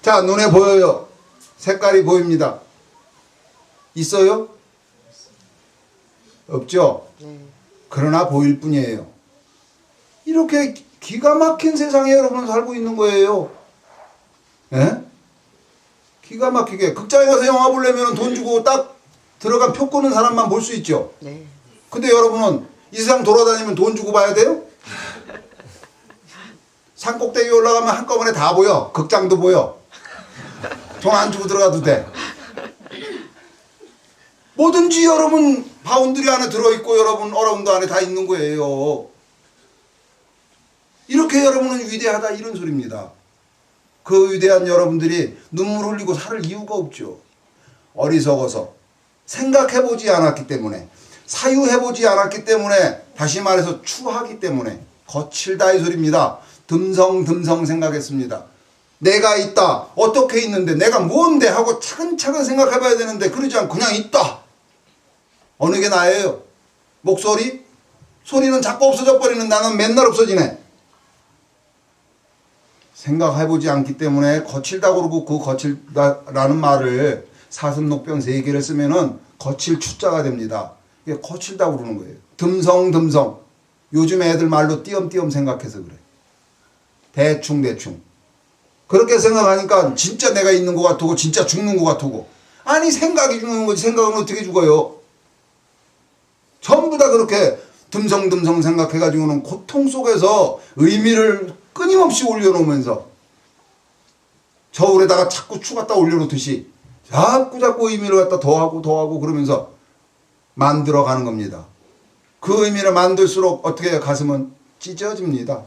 A: 자, 눈에 보여요. 색깔이 보입니다. 있어요? 없죠?
C: 네.
A: 그러나 보일 뿐이에요. 이렇게 기가 막힌 세상에 여러분 살고 있는 거예요. 예? 기가 막히게. 극장에 가서 영화 보려면 돈 주고 딱 들어간 표 끄는 사람만 볼 수 있죠.
C: 네.
A: 근데 여러분은 이 세상 돌아다니면 돈 주고 봐야 돼요? 산꼭대기 올라가면 한꺼번에 다 보여. 극장도 보여. 돈 안 주고 들어가도 돼. 뭐든지 여러분 바운드리 안에 들어있고 여러분 어라운드 안에 다 있는 거예요. 이렇게 여러분은 위대하다 이런 소리입니다. 그 위대한 여러분들이 눈물 흘리고 살 이유가 없죠. 어리석어서 생각해보지 않았기 때문에 사유해보지 않았기 때문에 다시 말해서 추하기 때문에 거칠다 이 소리입니다. 듬성듬성 생각했습니다. 내가 있다. 어떻게 있는데 내가 뭔데 하고 차근차근 생각해봐야 되는데 그러지 않고 그냥 있다. 어느 게 나예요? 목소리? 소리는 자꾸 없어져 버리는 나는 맨날 없어지네. 생각해보지 않기 때문에 거칠다고 그러고 그 거칠다라는 말을 사슴녹병 3개를 쓰면은 거칠 추자가 됩니다. 이게 거칠다고 그러는 거예요. 듬성듬성. 요즘 애들 말로 띄엄띄엄 생각해서 그래. 대충대충. 그렇게 생각하니까 진짜 내가 있는 것 같고 진짜 죽는 것 같고. 아니 생각이 죽는 거지 생각은 어떻게 죽어요? 전부 다 그렇게 듬성듬성 생각해가지고는 고통 속에서 의미를 끊임없이 올려놓으면서 저울에다가 자꾸 추 갖다 올려놓듯이 자꾸 의미를 갖다 더하고 그러면서 만들어가는 겁니다. 그 의미를 만들수록 어떻게 가슴은 찢어집니다.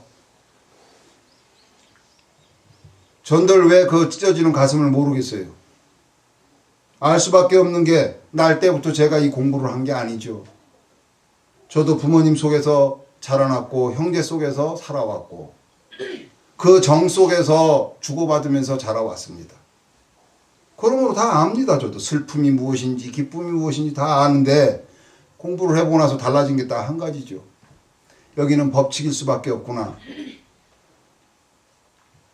A: 전들 왜 그 찢어지는 가슴을 모르겠어요. 알 수밖에 없는 게 날 때부터 제가 이 공부를 한 게 아니죠. 저도 부모님 속에서 자라났고 형제 속에서 살아왔고 그 정 속에서 주고받으면서 자라왔습니다. 그러므로 다 압니다. 저도 슬픔이 무엇인지 기쁨이 무엇인지 다 아는데 공부를 해보고 나서 달라진 게 딱 한 가지죠. 여기는 법칙일 수밖에 없구나.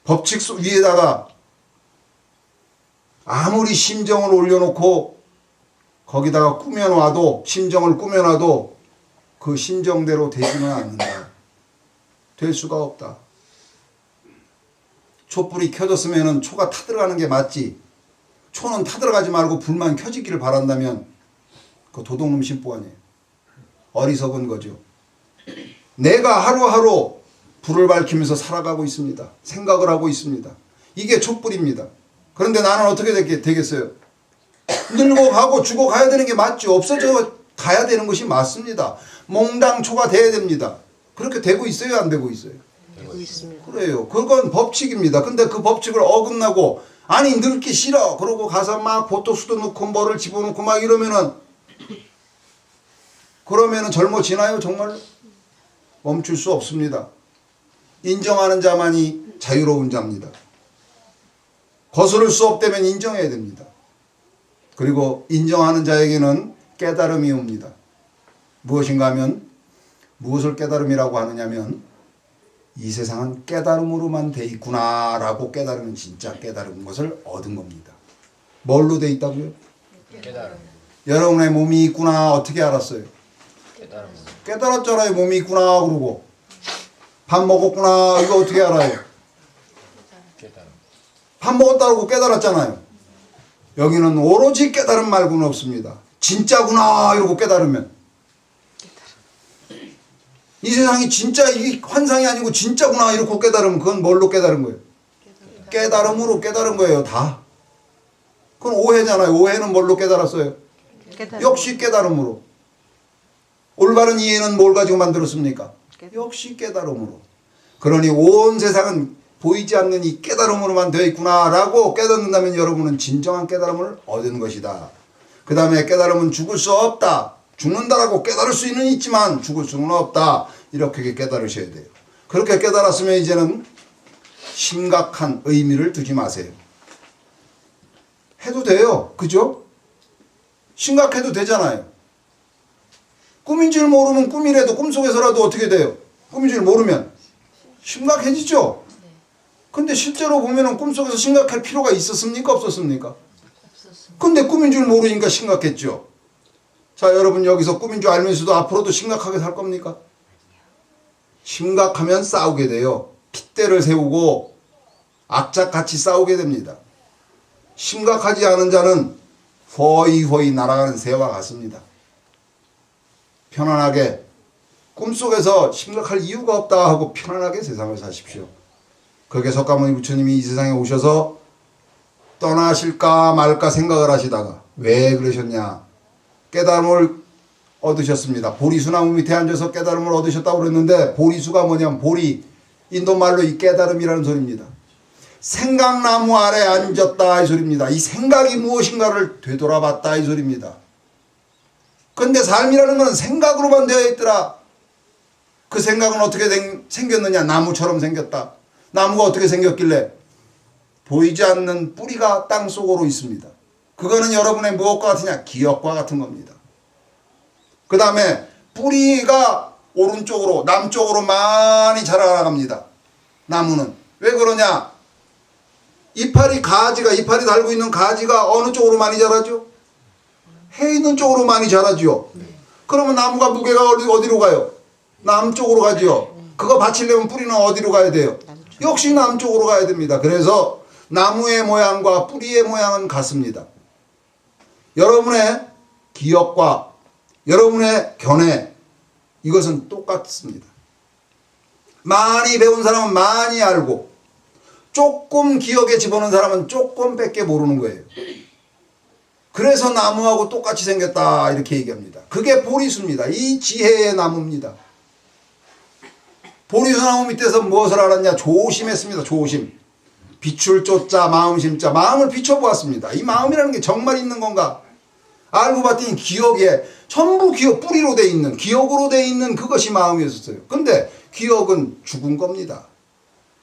A: 법칙 위에다가 아무리 심정을 올려놓고 거기다가 꾸며놔도 심정을 꾸며놔도 그 심정대로 되지는 않는다. 될 수가 없다. 촛불이 켜졌으면 초가 타들어가는 게 맞지. 초는 타들어가지 말고 불만 켜지기를 바란다면 그 도둑놈 심보 아니에요. 어리석은 거죠. 내가 하루하루 불을 밝히면서 살아가고 있습니다. 생각을 하고 있습니다. 이게 촛불입니다. 그런데 나는 어떻게 되겠어요? 늙어 가고 죽어 가야 되는 게 맞죠. 없어져 가야 되는 것이 맞습니다. 몽당 초가 돼야 됩니다. 그렇게 되고 있어요? 안 되고 있어요?
C: 되고 있습니다.
A: 그래요. 그건 법칙입니다. 근데 그 법칙을 어긋나고 아니 늙기 싫어 그러고 가서 막 보톡스도 넣고 뭐를 집어넣고 막 이러면은 그러면은 젊어지나요? 정말로? 멈출 수 없습니다. 인정하는 자만이 자유로운 자입니다. 거스를 수 없다면 인정해야 됩니다. 그리고 인정하는 자에게는 깨달음이 옵니다. 무엇인가 하면 무엇을 깨달음이라고 하느냐면 이 세상은 깨달음으로만 돼 있구나 라고 깨달으면 진짜 깨달은 것을 얻은 겁니다. 뭘로 돼 있다고요?
B: 깨달음.
A: 여러분의 몸이 있구나 어떻게 알았어요?
B: 깨달음.
A: 깨달았잖아요. 몸이 있구나 그러고 밥 먹었구나 이거 어떻게 알아요?
B: 깨달음.
A: 밥 먹었다고 깨달았잖아요. 여기는 오로지 깨달음 말고는 없습니다. 진짜구나 이러고 깨달으면 이 세상이 진짜 이게 환상이 아니고 진짜구나 이러고 깨달으면 그건 뭘로 깨달은 거예요? 깨달음으로 깨달은 거예요. 다. 그건 오해잖아요. 오해는 뭘로 깨달았어요?
C: 깨달음.
A: 역시 깨달음으로. 올바른 이해는 뭘 가지고 만들었습니까? 역시 깨달음으로. 그러니 온 세상은 보이지 않는 이 깨달음으로만 되어 있구나라고 깨닫는다면 여러분은 진정한 깨달음을 얻은 것이다. 그 다음에 깨달음은 죽을 수 없다. 죽는다라고 깨달을 수는 있지만 죽을 수는 없다. 이렇게 깨달으셔야 돼요. 그렇게 깨달았으면 이제는 심각한 의미를 두지 마세요. 해도 돼요. 그죠? 심각해도 되잖아요. 꿈인 줄 모르면 꿈이라도 꿈속에서라도 어떻게 돼요? 꿈인 줄 모르면 심각해지죠? 근데 실제로 보면은 꿈속에서 심각할 필요가 있었습니까? 없었습니까? 근데 꿈인 줄 모르니까 심각했죠. 자, 여러분 여기서 꿈인 줄 알면서도 앞으로도 심각하게 살 겁니까? 심각하면 싸우게 돼요. 핏대를 세우고 악착같이 싸우게 됩니다. 심각하지 않은 자는 허이허이 날아가는 새와 같습니다. 편안하게 꿈속에서 심각할 이유가 없다 하고 편안하게 세상을 사십시오. 그렇게 석가모니 부처님이 이 세상에 오셔서 떠나실까 말까 생각을 하시다가 왜 그러셨냐? 깨달음을 얻으셨습니다. 보리수나무 밑에 앉아서 깨달음을 얻으셨다고 그랬는데 보리수가 뭐냐면 보리, 인도말로 이 깨달음이라는 소리입니다. 생각나무 아래 앉았다 이 소리입니다. 이 생각이 무엇인가를 되돌아봤다 이 소리입니다. 근데 삶이라는 건 생각으로만 되어 있더라. 그 생각은 어떻게 생겼느냐? 나무처럼 생겼다. 나무가 어떻게 생겼길래? 보이지 않는 뿌리가 땅속으로 있습니다. 그거는 여러분의 무엇과 같으냐? 기억과 같은 겁니다. 그 다음에 뿌리가 오른쪽으로 남쪽으로 많이 자라나갑니다. 나무는. 왜 그러냐? 이파리 달고 있는 가지가 어느 쪽으로 많이 자라죠? 해 있는 쪽으로 많이 자라죠. 그러면 나무가 무게가 어디로 가요? 남쪽으로 가죠. 그거 받치려면 뿌리는 어디로 가야 돼요? 역시 남쪽으로 가야 됩니다. 그래서 나무의 모양과 뿌리의 모양은 같습니다. 여러분의 기억과 여러분의 견해 이것은 똑같습니다. 많이 배운 사람은 많이 알고 조금 기억에 집어넣은 사람은 조금밖에 모르는 거예요. 그래서 나무하고 똑같이 생겼다 이렇게 얘기합니다. 그게 보리수입니다. 이 지혜의 나무입니다. 보리수 나무 밑에서 무엇을 알았냐? 조심했습니다. 조심. 빛을 쫓자 마음 심자. 마음을 비춰보았습니다. 이 마음이라는 게 정말 있는 건가? 알고 봤더니 기억에 전부 기억 뿌리로 돼 있는 기억으로 돼 있는 그것이 마음이었어요. 근데 기억은 죽은 겁니다.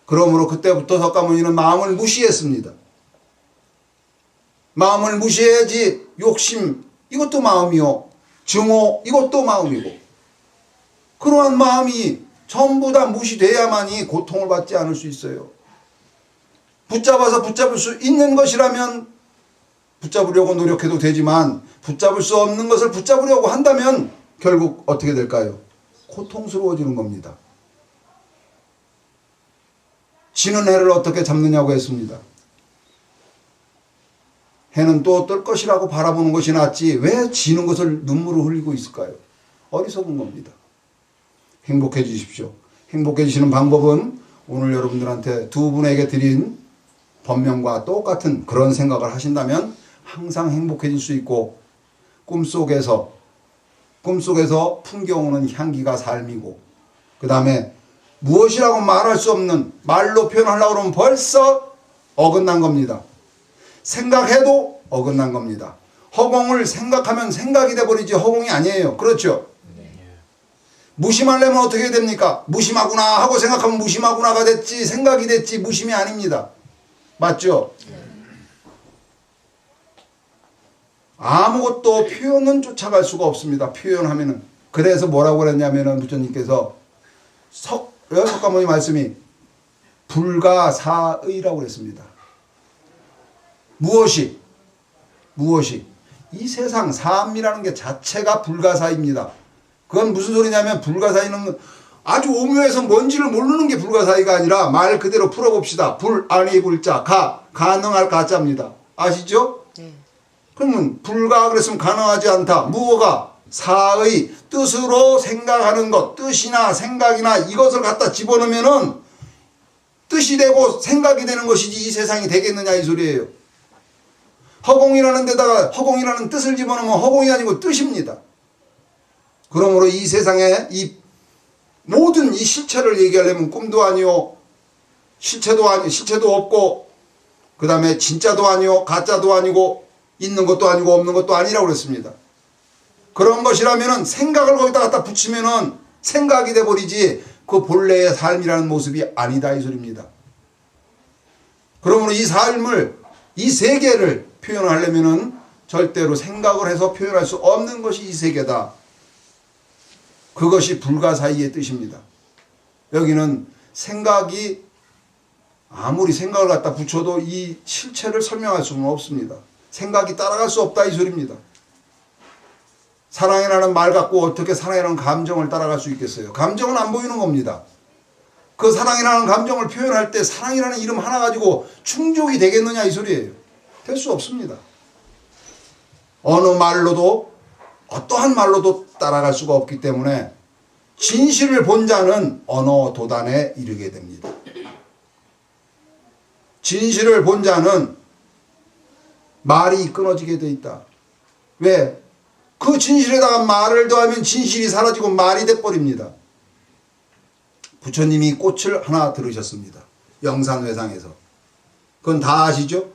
A: 그러므로 그때부터 석가모니는 마음을 무시했습니다. 마음을 무시해야지. 욕심 이것도 마음이요. 증오 이것도 마음이고. 그러한 마음이 전부 다 무시돼야만이 고통을 받지 않을 수 있어요. 붙잡아서 붙잡을 수 있는 것이라면 붙잡으려고 노력해도 되지만 붙잡을 수 없는 것을 붙잡으려고 한다면 결국 어떻게 될까요? 고통스러워지는 겁니다. 지는 해를 어떻게 잡느냐고 했습니다. 해는 또 뜰 것이라고 바라보는 것이 낫지 왜 지는 것을 눈물을 흘리고 있을까요? 어리석은 겁니다. 행복해지십시오. 행복해지시는 방법은 오늘 여러분들한테 두 분에게 드린 법명과 똑같은 그런 생각을 하신다면 항상 행복해질 수 있고 꿈속에서 풍겨오는 향기가 삶이고 그 다음에 무엇이라고 말할 수 없는 말로 표현하려고 그러면 벌써 어긋난 겁니다. 생각해도 어긋난 겁니다. 허공을 생각하면 생각이 돼버리지 허공이 아니에요. 그렇죠? 무심하려면 어떻게 됩니까? 무심하구나 하고 생각하면 무심하구나가 됐지 생각이 됐지 무심이 아닙니다. 맞죠? 아무것도 표현은 쫓아갈 수가 없습니다. 표현하면은. 그래서 뭐라고 그랬냐면은 부처님께서 석가모니 말씀이 불가사의라고 그랬습니다. 무엇이 이 세상 삶이라는 게 자체가 불가사의입니다. 그건 무슨 소리냐면 불가사의는 아주 오묘해서 뭔지를 모르는 게 불가사의가 아니라 말 그대로 풀어봅시다. 불 아니 불자 가능할 가짜입니다. 아시죠?
C: 네.
A: 그러면 불가 그랬으면 가능하지 않다. 무엇가 사의 뜻으로 생각하는 것 뜻이나 생각이나 이것을 갖다 집어넣으면은 뜻이 되고 생각이 되는 것이지 이 세상이 되겠느냐 이 소리예요. 허공이라는 데다가 허공이라는 뜻을 집어넣으면 허공이 아니고 뜻입니다. 그러므로 이 세상에 이 모든 이 실체를 얘기하려면 꿈도 아니요 실체도 없고 그 다음에 진짜도 아니요 가짜도 아니고 있는 것도 아니고 없는 것도 아니라고 그랬습니다. 그런 것이라면은 생각을 거기다 갖다 붙이면은 생각이 돼버리지 그 본래의 삶이라는 모습이 아니다 이 소리입니다. 그러므로 이 삶을 이 세계를 표현하려면은 절대로 생각을 해서 표현할 수 없는 것이 이 세계다. 그것이 불가사의의 뜻입니다. 여기는 생각이 아무리 생각을 갖다 붙여도 이 실체를 설명할 수는 없습니다. 생각이 따라갈 수 없다 이 소리입니다. 사랑이라는 말 갖고 어떻게 사랑이라는 감정을 따라갈 수 있겠어요? 감정은 안 보이는 겁니다. 그 사랑이라는 감정을 표현할 때 사랑이라는 이름 하나 가지고 충족이 되겠느냐 이 소리예요. 될 수 없습니다. 어느 말로도 어떠한 말로도 따라갈 수가 없기 때문에 진실을 본 자는 언어 도단에 이르게 됩니다. 진실을 본 자는 말이 끊어지게 돼 있다. 왜? 그 진실에다가 말을 더하면 진실이 사라지고 말이 돼버립니다. 부처님이 꽃을 하나 들으셨습니다. 영산회상에서. 그건 다 아시죠?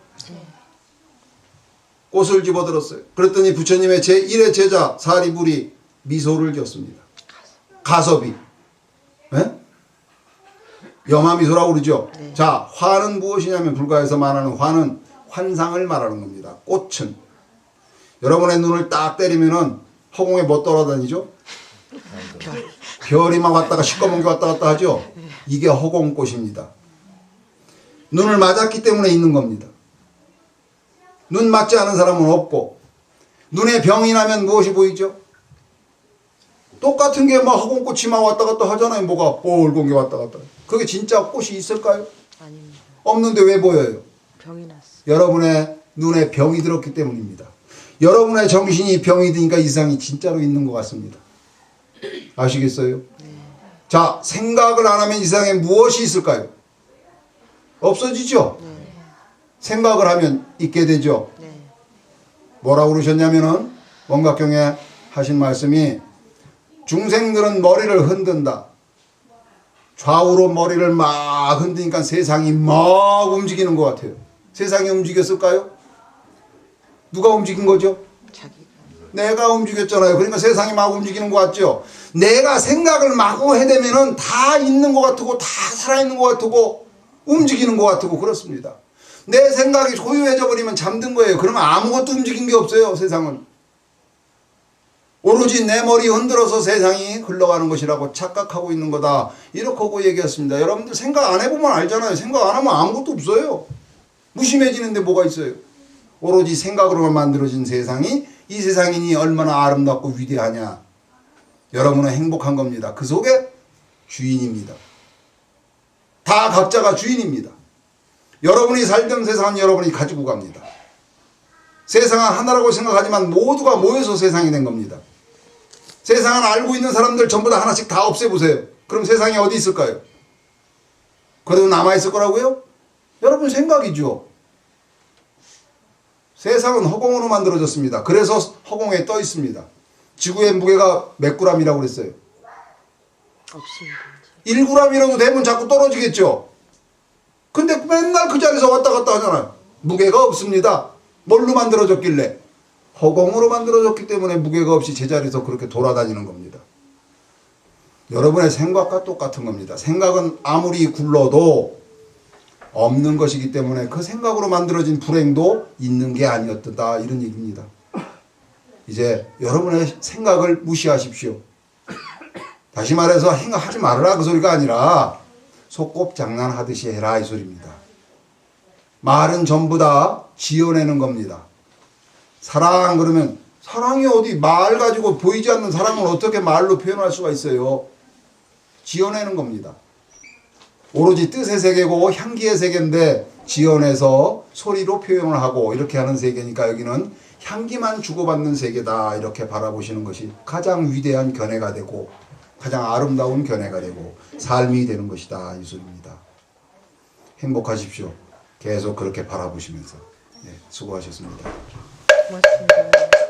A: 꽃을 집어들었어요. 그랬더니 부처님의 제1의 제자 사리불이 미소를 지었습니다. 가섭이. 네? 염화미소라고 그러죠.
C: 네.
A: 자, 화는 무엇이냐면 불가에서 말하는 화는 환상을 말하는 겁니다. 꽃은. 여러분의 눈을 딱 때리면은 허공에 뭐 떠나다니죠? 별이 막 왔다가 시꺼먼 게 왔다 갔다 하죠? 이게 허공꽃입니다. 눈을 맞았기 때문에 있는 겁니다. 눈 맞지 않은 사람은 없고 눈에 병이 나면 무엇이 보이죠? 똑같은 게 막 허공꽃이 막 왔다 갔다 하잖아요. 뭐가 뻘건 게 왔다 갔다. 그게 진짜 꽃이 있을까요?
C: 아닙니다.
A: 없는데 왜 보여요?
C: 병이 났어.
A: 여러분의 눈에 병이 들었기 때문입니다. 여러분의 정신이 병이 드니까 이상이 진짜로 있는 것 같습니다. 아시겠어요?
C: 네.
A: 자, 생각을 안 하면 이상에 무엇이 있을까요? 없어지죠?
C: 네.
A: 생각을 하면 있게 되죠?
C: 네.
A: 뭐라고 그러셨냐면은 원각경에 하신 말씀이 중생들은 머리를 흔든다. 좌우로 머리를 막 흔드니까 세상이 막 움직이는 것 같아요. 세상이 움직였을까요? 누가 움직인 거죠?
C: 자기가.
A: 내가 움직였잖아요. 그러니까 세상이 막 움직이는 것 같죠? 내가 생각을 마구 해대면은 다 있는 것 같고 다 살아있는 것 같고 움직이는 것 같고 그렇습니다. 내 생각이 소유해져 버리면 잠든 거예요. 그러면 아무것도 움직인 게 없어요. 세상은. 오로지 내 머리 흔들어서 세상이 흘러가는 것이라고 착각하고 있는 거다. 이렇게 하고 얘기했습니다. 여러분들 생각 안 해보면 알잖아요. 생각 안 하면 아무것도 없어요. 무심해지는데 뭐가 있어요. 오로지 생각으로만 만들어진 세상이 이 세상이니 얼마나 아름답고 위대하냐. 여러분은 행복한 겁니다. 그 속에 주인입니다. 다 각자가 주인입니다. 여러분이 살던 세상은 여러분이 가지고 갑니다. 세상은 하나라고 생각하지만 모두가 모여서 세상이 된 겁니다. 세상은 알고 있는 사람들 전부 다 하나씩 다 없애보세요. 그럼 세상이 어디 있을까요? 그래도 남아있을 거라고요? 여러분 생각이죠. 세상은 허공으로 만들어졌습니다. 그래서 허공에 떠 있습니다. 지구의 무게가 몇 g이라고 그랬어요?
C: 없습니다.
A: 1g이라도 되면 자꾸 떨어지겠죠. 근데 맨날 그 자리에서 왔다 갔다 하잖아요. 무게가 없습니다. 뭘로 만들어졌길래? 허공으로 만들어졌기 때문에 무게가 없이 제자리에서 그렇게 돌아다니는 겁니다. 여러분의 생각과 똑같은 겁니다. 생각은 아무리 굴러도 없는 것이기 때문에 그 생각으로 만들어진 불행도 있는 게 아니었다. 이런 얘기입니다. 이제 여러분의 생각을 무시하십시오. 다시 말해서 행하지 말아라 그 소리가 아니라 소꿉장난하듯이 해라 이 소리입니다. 말은 전부 다 지어내는 겁니다. 사랑 그러면 사랑이 어디 말 가지고 보이지 않는 사랑을 어떻게 말로 표현할 수가 있어요. 지어내는 겁니다. 오로지 뜻의 세계고 향기의 세계인데 지어내서 소리로 표현을 하고 이렇게 하는 세계니까 여기는 향기만 주고받는 세계다 이렇게 바라보시는 것이 가장 위대한 견해가 되고 가장 아름다운 견해가 되고 삶이 되는 것이다 이 소리입니다. 행복하십시오. 계속 그렇게 바라보시면서. 네, 수고하셨습니다.
C: 고맙습니다.